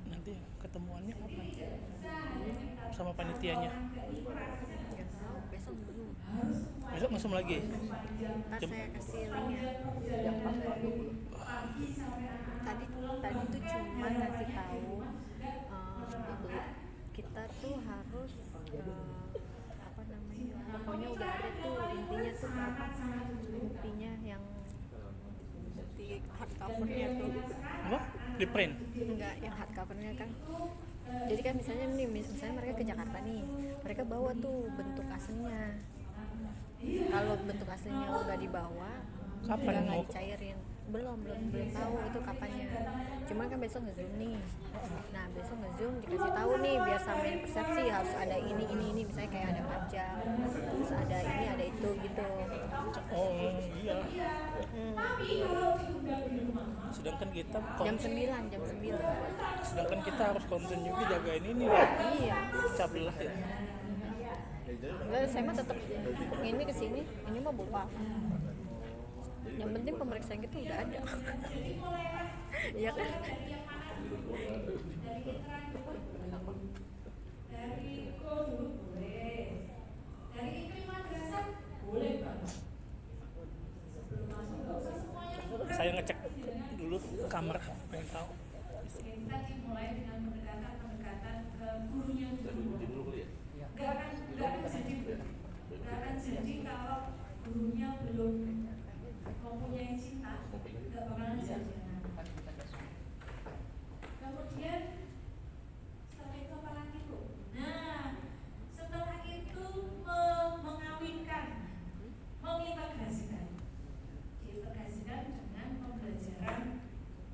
Nanti ketemuannya kapan sama panitianya? Besok langsung lagi. Ntar saya kasih linknya. Tadi tuh cuma ngasih tahu kita tuh harus pokoknya udah ada tuh intinya tuh buktinya yang bukti hardcovernya tuh. Apa? Di print? Enggak, yang hardcovernya kan. Jadi kan misalnya mereka ke Jakarta nih, mereka bawa tuh bentuk aslinya. Kalau bentuk aslinya udah dibawa, kapan udah mau? nggak dicairin. Belum tahu itu kapannya. Cuman kan besok nge-zoom nih. Nah besok nge-zoom dikasih tahu nih biar samain persepsi harus ada ini misalnya kayak ada pajak, terus ada ini ada itu gitu. Oh iya. Sedangkan kita jam 9. Sedangkan kita harus konten juga jagain ini. Iya. Pecah belah ya. Enggak, saya mah tetap ini kesini, ini mah buka. Yang penting pemeriksaan kita udah ada. Iya kan? Dari Iko dulu boleh. Dari Iklim Madrasah boleh banget. Sebelum masuk nggak usah semuanya. Saya ngecek dulu kamar, pengen tahu. Kita dimulai dengan pendekatan ke gurunya dulu. Nggak akan jadi kalau gurunya belum mempunyai cinta, nggak bakalan jadi. Kemudian setelah itu apa lagi tuh? Nah, setelah itu mengawinkan, mengintegrasikan dengan pembelajaran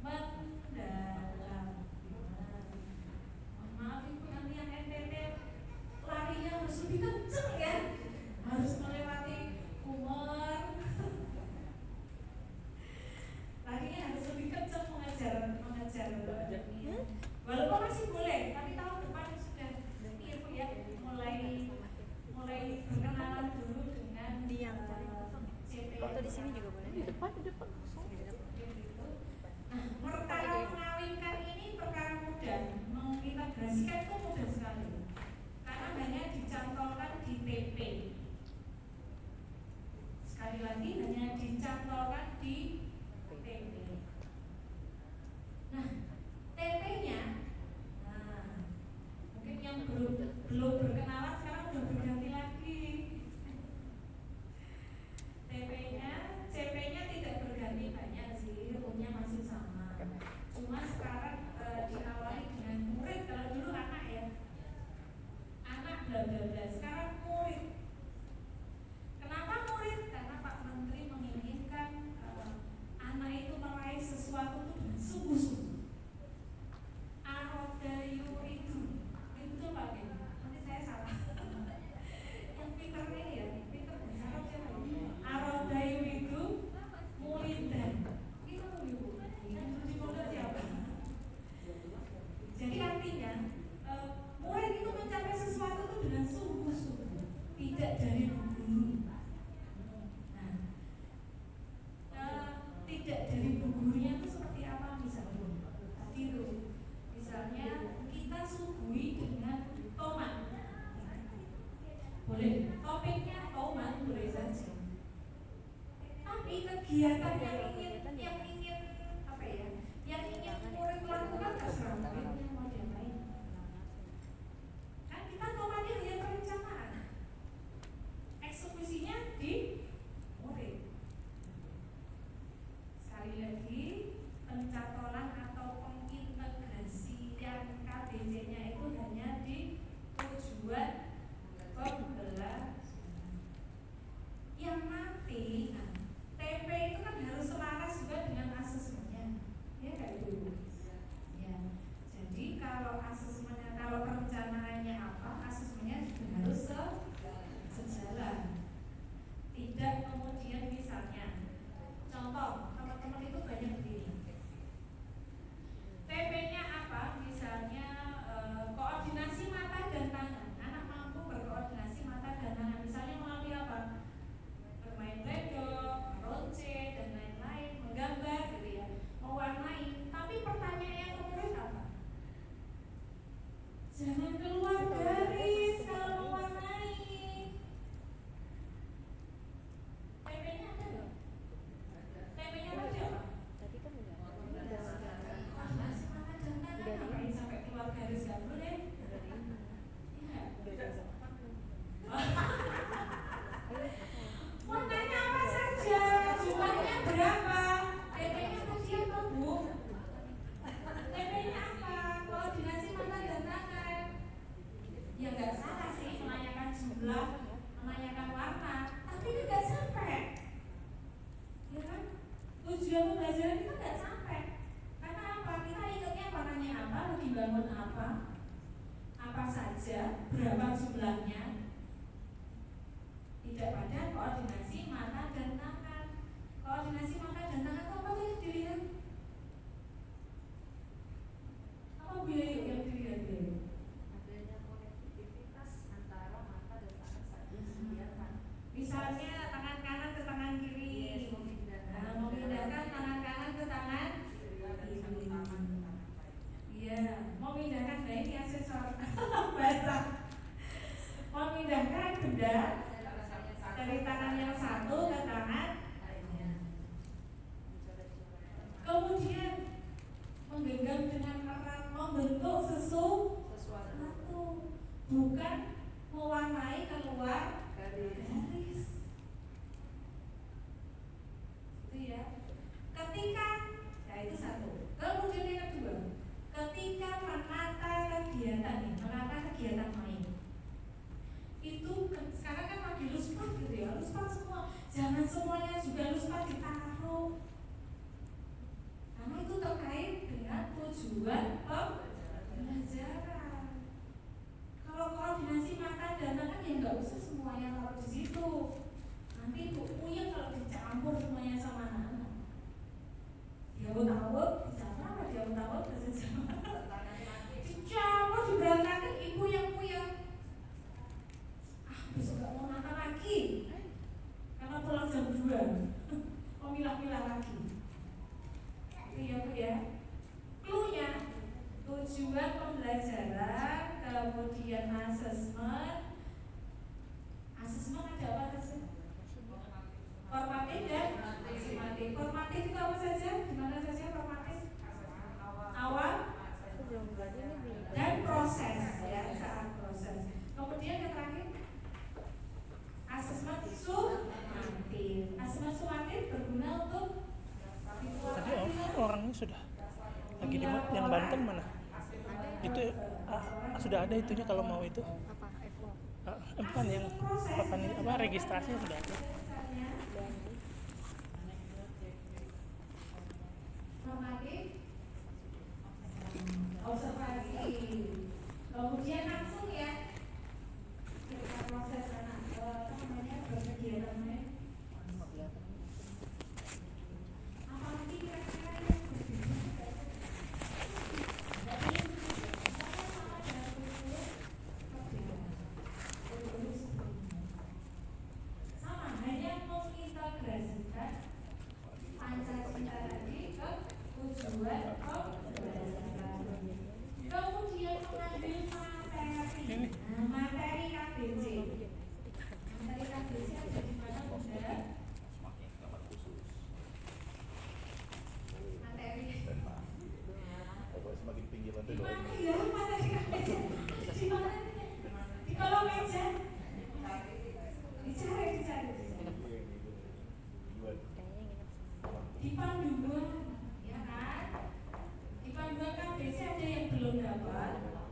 mendalam. Maaf ibu, nanti yang NTT larinya harus lebih kenceng ya, harus melewati umur. Larinya harus lebih kenceng mengajar. Walaupun masih boleh, tapi tahun depan sudah ibu ya mulai berkenalan dulu dengan CP. Foto di sini juga boleh. Di depan. Nah, perkara mengawinkan ini perkara mudah, mengintegrasikan itu mudah sekali, karena hanya dicantolkan di TP. Sekali lagi hanya dicantolkan di TP. Nah, TP-nya, mungkin yang belum berkenalan sekarang udah berganti lagi. CP-nya tidak berganti banyak sih, rumusnya masih sama. Cuma sekarang diawali dengan murid. Kalau dulu anak ya, anak bla bla bla. Sekarang murid. Kenapa murid? Karena Pak Menteri menginginkan anak itu meraih sesuatu itu dengan sungguh-sungguh. Arodayu itu betul Pak Ben? Nanti saya salah. Yang pinter ini ya, pinter salah siapa ini? Arodayu itu mulidan. Itu ibu. Yang cuci mulut siapa? Jadi artinya murid itu mencapai sesuatu itu dengan sungguh-sungguh, tidak dari guru. Tidak dari gurunya itu seperti apa misalnya? Tadi itu, misalnya kita suguhi dengan tomat, boleh. Topiknya tomat boleh saja. Tapi kegiatan yang ingin apa ya? Yang ingin murid lakukan terserah muridnya mau diapain. Kan kita tomatnya hanya perencanaan, eksekusinya di murid. Sekali lagi, pencatolan atau pengintegrasian KBJ-nya itu hanya di tujuan pembelajaran. Yang nanti TP itu kan harus Jangan keluar garis kalau mewarnai. PP-nya ada nggak? PP-nya tadi apa? Tadi kan udah Semangat dan tangan ngapain sampai keluar garis nggak perlu deh. Iya. Warnanya apa saja? Jumlahnya berapa? PP-nya tadi apa, Bu? PP-nya apa? Koordinasi mata dan tangan. Ya nggak salah sih menanyakan jumlah, menanyakan warna, tapi ini nggak sampai. Ya kan? Tujuan pembelajaran kita nggak sampai. Karena apa? Kita ingatnya warnanya apa, mau dibangun apa saja, berapa jumlahnya. Tidak pada koordinasi mata dan tangan. Koordinasi mata dan tangan itu apa yang dilihat? Apa biaya yang dilihat biaya? Adanya konektivitas antara mata dan tangan saat disediakan. Misalnya tangan kanan ke tangan kiri, memindahkan tangan kanan ke tangan kiri. Iya, memindahkan ini aksesor bahasa. Memindahkan benda dari tangan yang satu ke tangan lainnya. Kemudian menggenggam dengan erat, membentuk sesuatu, bukan mewarnai keluar garis. Itu ya. Ketika, ya itu satu. Kemudian yang kedua, ketika menata kegiatan main, itu sekarang kan lagi luspat gitu ya, luspat semua. Jangan semuanya juga luspat ditaruh, karena itu terkait dengan tujuan pembelajaran. Kalau koordinasi mata dan tangan ya nggak usah semuanya taruh di situ. Nanti bukunya kalau dicampur semuanya sama anak-anak, diawut-awut, apa diawut-awut bahasa Jawa? Dicampur diberantakan, ibu yang puyeng. Besok gak mau makan lagi karena pulang jam 2 mau milah-milah lagi. Itu ya Bu ya. Cluenya, tujuan pembelajaran, kemudian asesmen. Asesmen ada apa saja? Formatif dan sumatif. Formatif itu apa saja? Gimana saja formatif? Awal dan proses ya, saat proses. Kemudian yang terakhir asesmen sumatif. Asesmen sumatif berguna untuk Tadi orangnya sudah lagi di yang Banten mana? Itu sudah ada itunya kalau mau itu. apa Evo Bukan yang registrasinya sudah ada. formatif, observasi, kemudian langsung ya kita proses anak berkegiatan main. Apalagi kira-kira yang berbeda sama, hanya mengintegrasikan Pancasila tadi ke tujuan pembelajaran. Kemudian mengambil materi. Materi KBC. Materi KBC ada di mana Bunda? Materi. Semakin tinggi lantai Di 2 mana ya materi KBC? Di mana? Di kolom meja. Dicari. Di panduan, ya kan? Di panduan KBC ada yang belum dapat.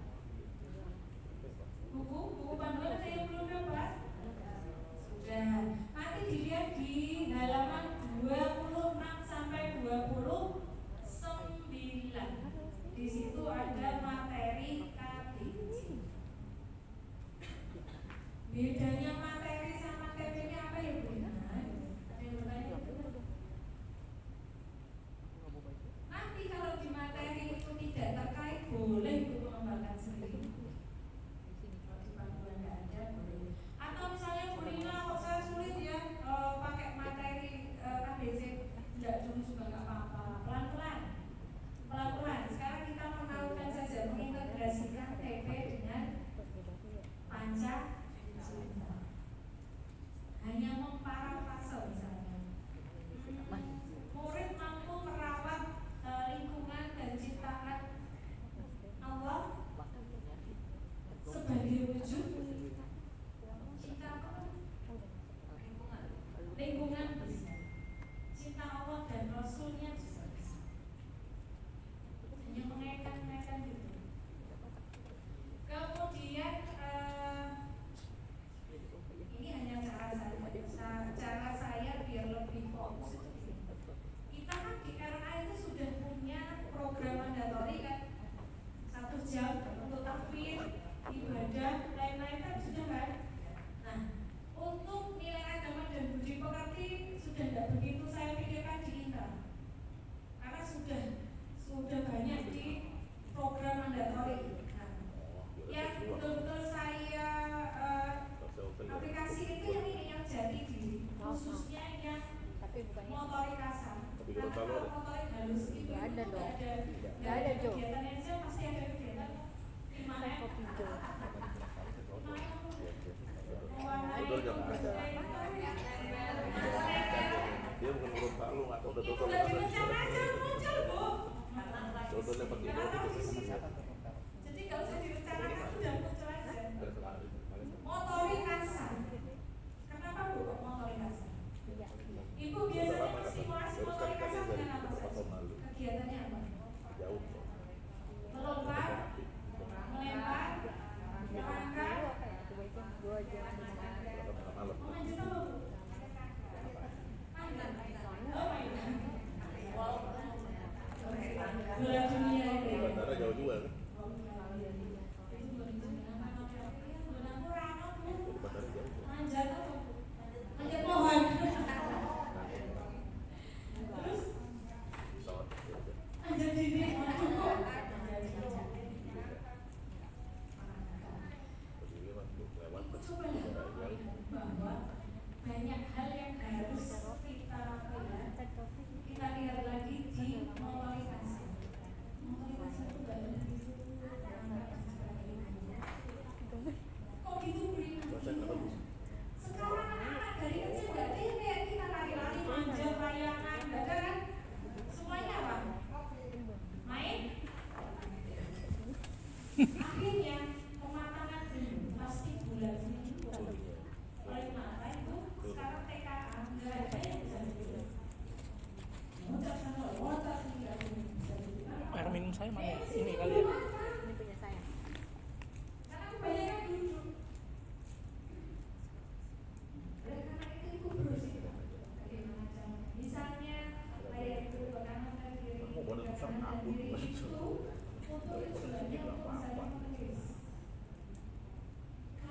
Buku panduan ada yang belum dapat. Sudah. Nanti dilihat di halaman 26 sampai 29. Di situ ada materi KBC. Bedanya materi sama TPK apa ya Bu? Ada yang bertanya? Nanti kalau di materi itu tidak terkait, boleh itu mengembangkan sendiri. Kalau di panduan nggak ada, boleh. Atau misalnya Bu Lina, kok saya sulit ya pakai materi KBC, tidak dulu juga nggak apa-apa. Pelan-pelan. Sekarang kita mengenalkan saja, mengintegrasikan TP ibadah, lain-lain kan sudah kan. Nah, untuk nilai agama dan budi pekerti sudah tidak begitu saya pikirkan di Inka, karena sudah banyak di program mandatori. Nah, yang betul-betul saya aplikasi itu yang ini yang jadi di khususnya yang motorik kasar. Nah, kalau motorik halus itu ada dong. Nggak ada kegiatan yang saya pasti ada kegiatan gimana ya? Dia bukan urut Pak lu, nggak tahu udah tutup. Dodolnya pakai jadi kalau saya direncanakan sudah muncul aja. Motorik kasar. Kenapa Bu kok motorik kasar? Ibu biasanya simulasi motorik kasar dengan apa saja? Kegiatannya apa? jauh. Melompat, melempar, melangkah, memanjat apa Bu? Mainan. Oh mainan. Wow. Bola dunia itu. Bandara jauh juga kan? Manjat apa? Manjat pohon. Terus manjat dinding. Coba bahwa banyak hal yang harus kita lihat lagi di motorisasi. Motorisasi itu nggak ada gitu. Kok gitu beri? Sekarang anak dari kecil nggak lihat kita lari-lari manjat layangan, nggak ada kan? Semuanya apa? Main. Akhirnya pematangan pasti bulan ini oleh mata itu sekarang TKA nggak ada yang bisa dibilang. Loncat sana, loncat sini nggak ada yang bisa dibilang. Air minum saya mana? Ini kali ya. Ini punya saya. Karena kebanyakan duduk. Oleh karena itu ibu berusaha bagaimana cara. Misalnya kayak ibu kanan dan kiri, kanan dan kiri itu untuk tujuannya untuk misalnya menulis.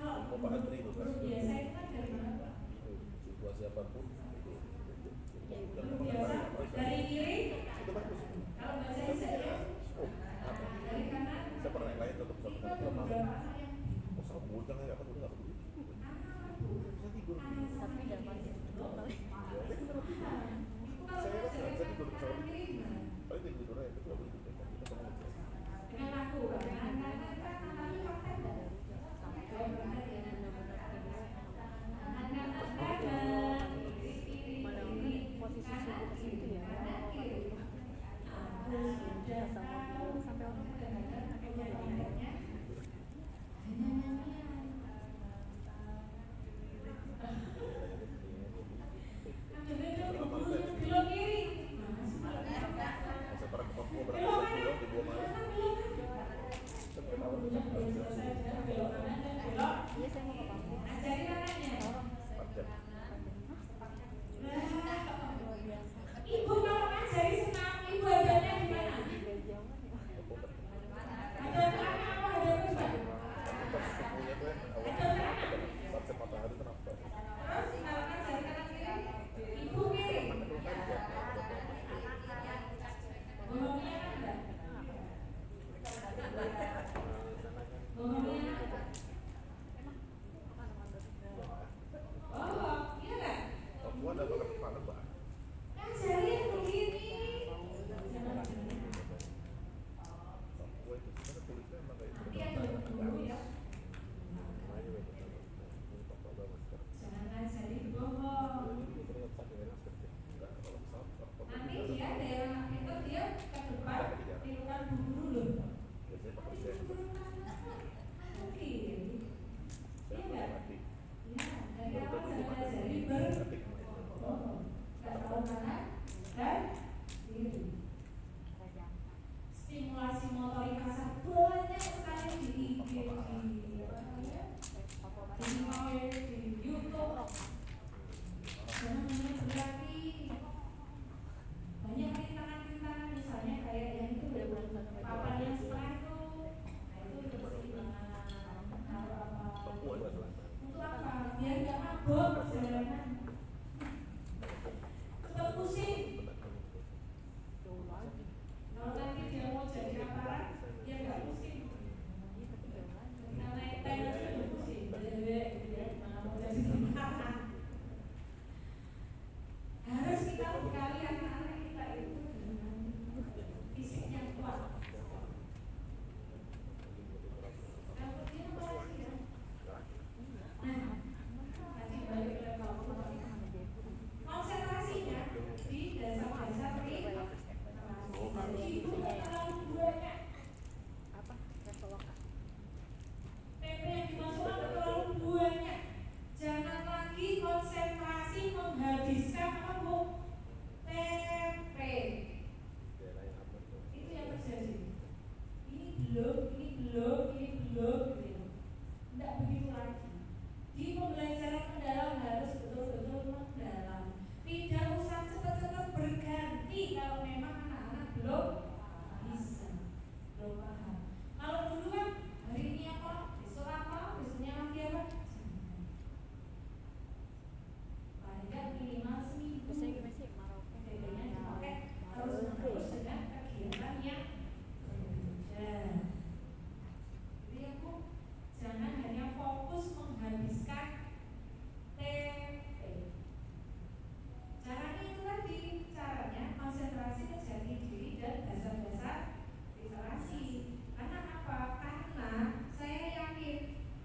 Kalau guru biasa itu kan dari mana Pak? Situasi apapun itu. Guru biasa dari kiri. Kalau baca Isya ya. Dari kanan. Saya pernah yang lain tetap Itu ada beberapa anak yang oh sama bujang ya kan udah nggak peduli. Tapi dapat Saya kan nggak bisa tidur sama paling tidur aja itu nggak boleh tidur kita sama aja. dengan aku posisi subuh ke situ ya. sampai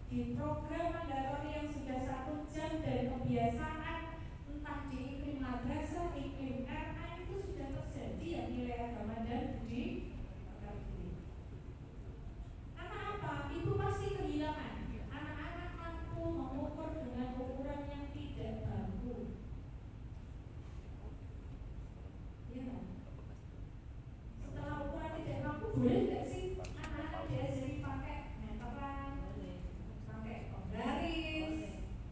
di program mandatori yang sudah 1 jam dan kebiasaan entah di iklim madrasah, iklim RA itu sudah terjadi ya nilai agama dan budi pekerti. Karena apa? Ibu pasti kehilangan. Anak-anak mampu mengukur dengan ukuran yang tidak baku. Ya. Setelah ukuran tidak baku, boleh nggak sih anak-anak diajari pakai meteran, pakai garis?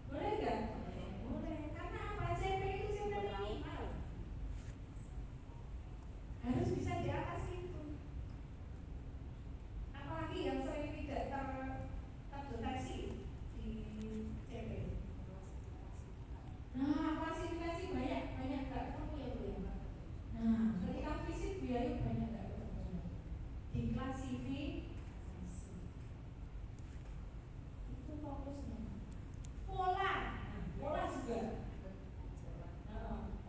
Boleh nggak? Boleh. Karena apa? CP itu CP minimal. Harus bisa di atas itu. Apalagi yang sering tidak terdeteksi di CP. Nah, klasifikasi banyak nggak ketemu ya Bu ya. Nah, ketika fisik biaya banyak nggak ketemu. Diklasifikasi. Itu fokusnya. Pola juga.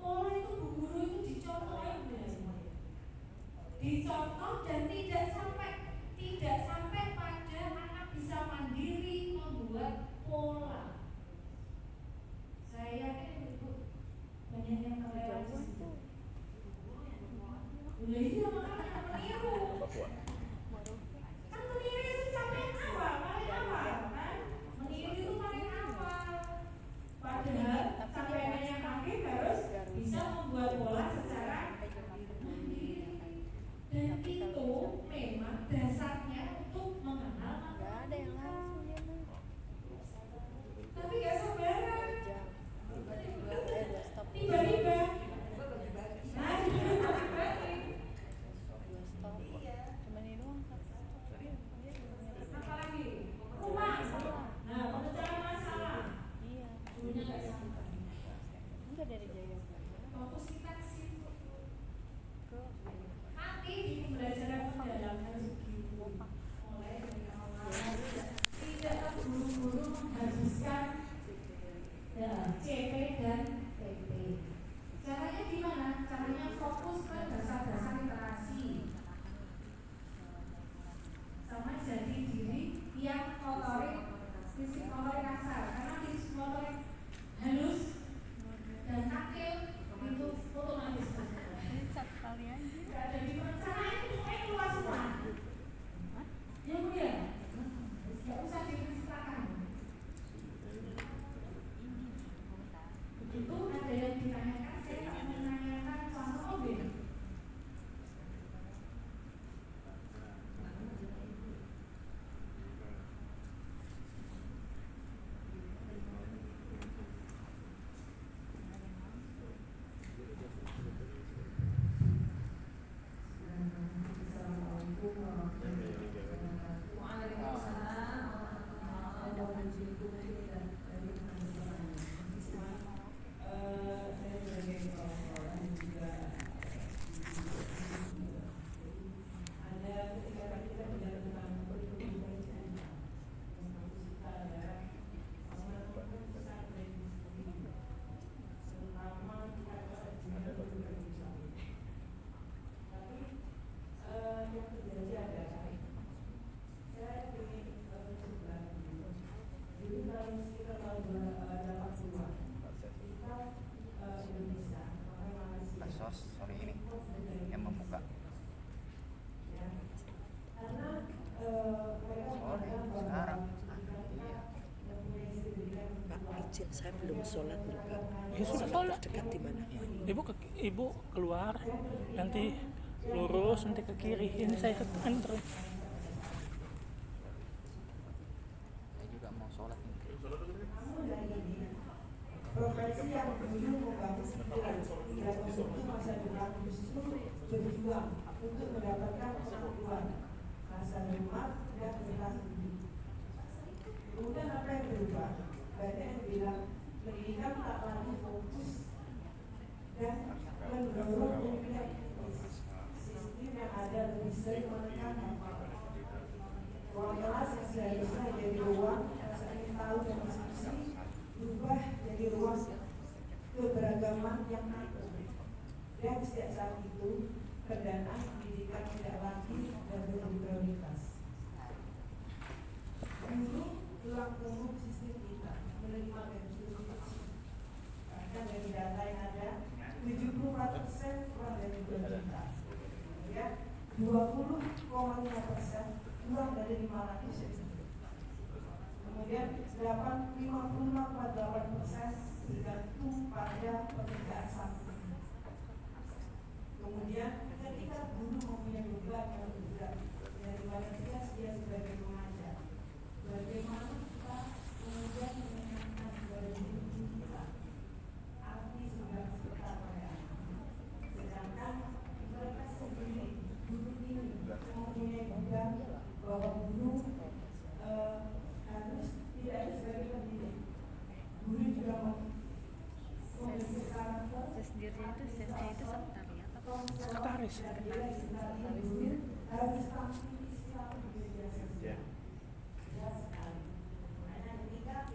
Pola itu Bu Guru itu dicontohin dicontoh dan tidak sampai pada anak bisa mandiri membuat pola. Saya yakin Ibu banyak yang terlewat di situ. Iya makanya meniru. Kan meniru itu paling awal kan? Meniru itu paling awal. Padahal sampai yang akhir harus bisa membuat pola secara mandiri. Dan itu memang dasarnya untuk mengenal Nggak ada yang langsung ya Bu. tapi gak sabaran. Stop. Tiba-tiba. Nah, bagi-bagi. 2 stop. Cuma ini doang. Apalagi rumah. Nah, pemecahan masalah. Iya. Dulunya gak sampai. Enggak dari Jaya. Fokus kita ke situ. Ke Nanti di pembelajaran mendalam harus begitu. Mulai dari awal tidak terburu-buru menghabiskan CP dan PP. Caranya gimana? Caranya fokus ke dasar-dasar literasi. Sama jadi diri yang motorik, fisik motorik kasar. Karena fisik motorik halus dan takil itu otomatis. satu kali aja. Gak ada di mana. Caranya itu semuanya keluar semua. Ya Bu ya? Gak usah diceritakan. Begitu ada yang ditanyakan, saya akan menanyakan contoh mobil. Kasus sorry ini yang membuka. Sorry sekarang. Iya. Pak izin saya belum sholat nih Pak. Ya sudah sholat. Dekat di mana? Ibu keluar, nanti lurus nanti ke kiri. Ini saya antar. Saya juga mau sholat nih. Profesi yang dulu membangun pikiran dan untuk masa depan justru berjuang untuk mendapatkan pengakuan, rasa hormat dan bertahan hidup. Kemudian apa yang berubah? Banyak yang bilang pendidikan tak lagi fokus dan mendorong nilai sistem yang ada lebih sering menekan ruang kelas yang seharusnya jadi ruang rasa ingin tahu dan diskusi berubah jadi ruang keberagaman yang atur. Dan sejak saat itu pendanaan pendidikan tidak lagi dan menjadi prioritas. Guru tulang punggung sistem kita menerima dari seluruh kecil. Karena dari data yang ada 74% kurang dari 2 juta, ya 20,5% kurang dari 500 juta. Kemudian 55,8% tergantung pada pekerjaan samping. Kemudian ketika guru mempunyai beban yang berat, dari mana dia sebagai pengajar, bagaimana kita kemudian menyenangkan kepada guru kita arti segala sekitar pada anak. Sedangkan mereka sendiri guru ini mempunyai beban bahwa guru harus tidak hanya sebagai pendidik, guru juga memiliki karakter. Sesdirnya itu sekretariat atau Sekretaris. Harus tampil di setiap media sosial. Ya sekali. Makanya ketika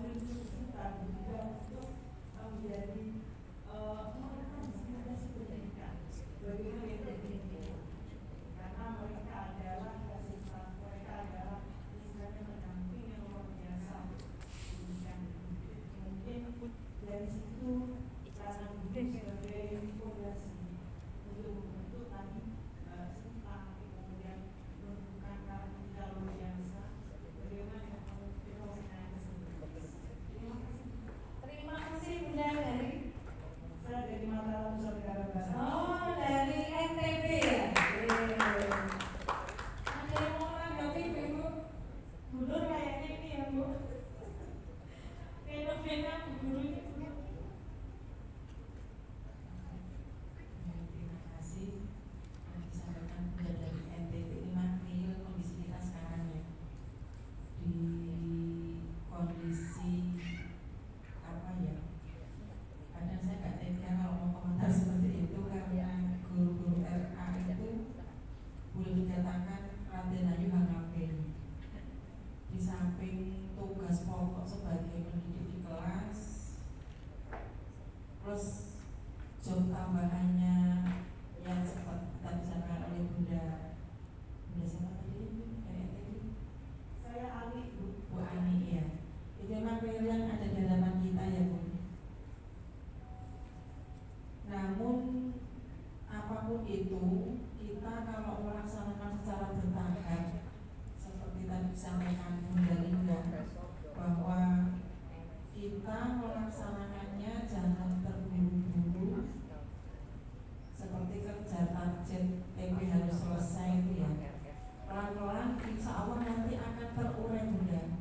guru kita juga untuk menjadi menggunakan diskriminasi pendidikan, bagaimana itu pendidikan? Karena mereka adalah mereka adalah istilahnya pendamping yang luar biasa pendidikan. Mungkin dari situ karena guru sebagai fondasi untuk membentuk tadi simpang, kemudian menentukan karakter luar biasa, bagaimana yang fenomena tersebut. Terima kasih Bunda dari Saya dari Mataram, Nusa Tenggara Barat. oh dari NTB ya. Ada yang mau menanggapi Ibu? Guru kayaknya ini ya Bu. Fenomena Bu Guru ini. Terima kasih yang disampaikan Bunda dari NTB. Ini material kondisi kita sekarang ya, di kondisi apa ya, kadang saya nggak tega kalau mau komentar seperti itu karena guru-guru RA itu boleh dikatakan Raden Ayu Hangapin. Di samping tugas pokok sebagai pendidik di kelas, plus job tambahannya yang sempat tadi disampaikan oleh Bunda siapa tadi? Saya Ali, Bu Ani ya. Itu memang yang ada di hadapan kita ya Bu. Namun apapun itu, kita kalau melaksanakan secara bertahap seperti tadi disampaikan Bunda Linda, bahwa kita melaksanakannya jangan terburu-buru seperti kerja target TP harus selesai itu ya. Pelan-pelan insya Allah nanti akan terurai Bunda.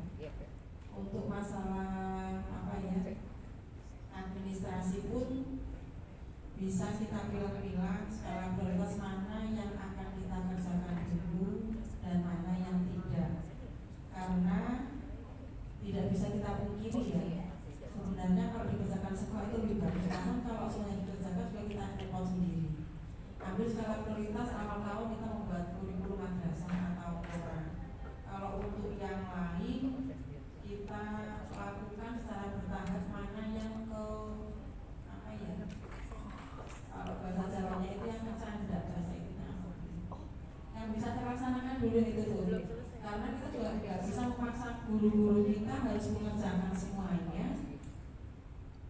Untuk masalah apa ya, administrasi pun bisa kita pilih-pilih skala prioritas mana yang akan kita kerjakan dulu dan mana yang tidak. Karena tidak bisa kita pungkiri ya, sebenarnya kalau dikerjakan sekolah itu lebih bagus. Namun kalau semuanya dikerjakan juga kita repot sendiri. Ambil skala prioritas awal tahun kita membuat kurikulum madrasah atau Quran. Kalau untuk yang lain kita lakukan secara bertahap mana yang ke apa ya? Kalau bahasa Jawanya itu yang kecanda, bahasa itu yang bisa terlaksanakan dulu itu tuh. Karena kita juga tidak bisa memaksa guru-guru kita harus mengerjakan semuanya.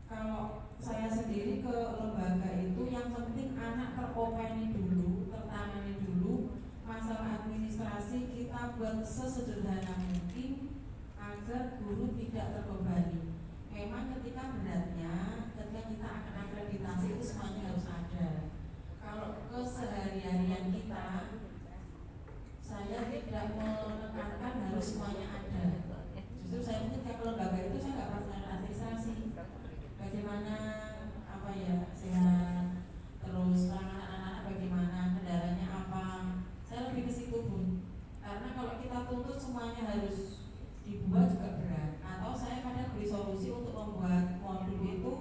Kalau saya sendiri ke lembaga itu yang penting anak teropeni dulu, tertangani dulu. Masalah administrasi kita buat sesederhana mungkin agar guru tidak terbebani. Memang ketika beratnya, ketika kita akan akreditasi itu semuanya harus ada. Kalau keseharian kita, saya tidak menekankan harus semuanya ada. Justru saya mungkin ke lembaga itu saya nggak pernah administrasi. Bagaimana apa ya sehat, terus anak-anak bagaimana, kendalanya apa. Saya lebih ke situ Bun. Karena kalau kita tuntut semuanya harus dibuat juga berat. Atau saya kadang beri solusi untuk membuat modul itu,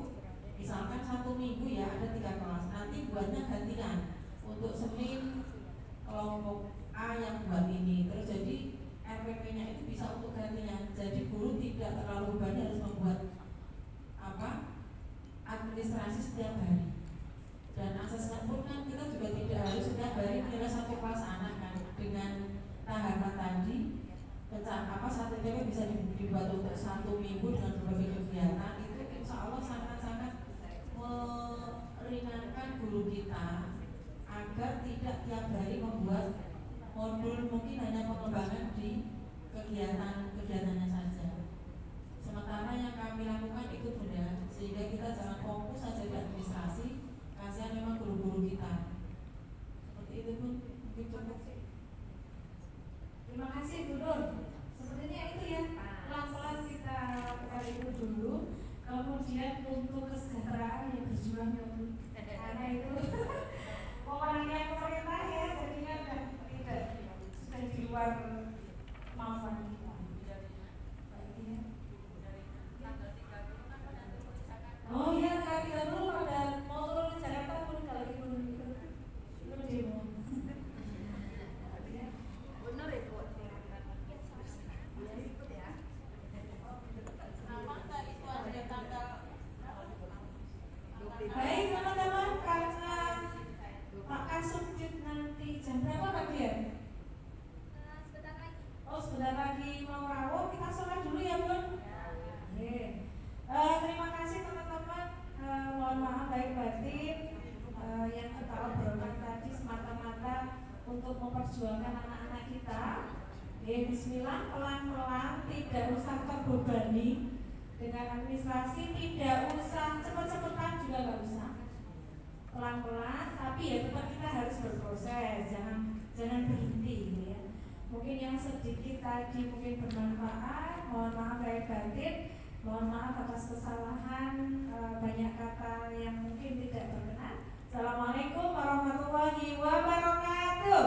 misalkan 1 minggu ya ada 3 kelas, nanti buatnya gantian. Untuk Senin kelompok A yang buat ini, terus jadi RPP-nya itu bisa untuk gantian. Jadi guru tidak terlalu banyak harus membuat apa administrasi setiap hari. Dan asesmen pun kan kita juga tidak harus setiap hari menilai 1 kelas anak kan. Dengan tahapan tadi apa satu TP bisa dibuat untuk 1 minggu dengan berbagai kegiatan, itu insya Allah sangat-sangat meringankan guru kita agar tidak tiap hari membuat modul mungkin hanya pengembangan di kegiatannya saja. Sementara yang kami lakukan itu mudah, sehingga kita jangan fokus saja di administrasi, kasihan memang guru-guru kita. Seperti itu pun mungkin cukup. Terima kasih Bu Nur. Sepertinya itu ya, pelan-pelan kita lakukan itu dulu. Kemudian untuk kesejahteraan yang berjuang ya Bu, karena itu wewenangnya pemerintah ya, jadinya sudah di luar kemampuan kita. Oh iya, kami dulu pada mau turun ke Jakarta pun kalau itu demo. Benar ya Bu? Ikut ya. Kenapa itu ada tanggal? Baik teman-teman, karena makan subjek nanti jam berapa Pak Dian? Sebentar lagi. Oh sebentar lagi mau rawuh, kita sholat dulu ya Bun. Terima kasih teman-teman. Mohon maaf lahir batin yang kita obrolkan tadi semata-mata untuk memperjuangkan anak-anak kita. Bismillah, pelan-pelan, tidak usah terbebani dengan administrasi, tidak usah cepet-cepetan juga nggak usah. Pelan-pelan, tapi ya tetap kita harus berproses, jangan berhenti ya. Mungkin yang sedikit tadi mungkin bermanfaat, mohon maaf lahir batin. Mohon maaf atas kesalahan, banyak kata yang mungkin tidak berkenan. Assalamualaikum warahmatullahi wabarakatuh.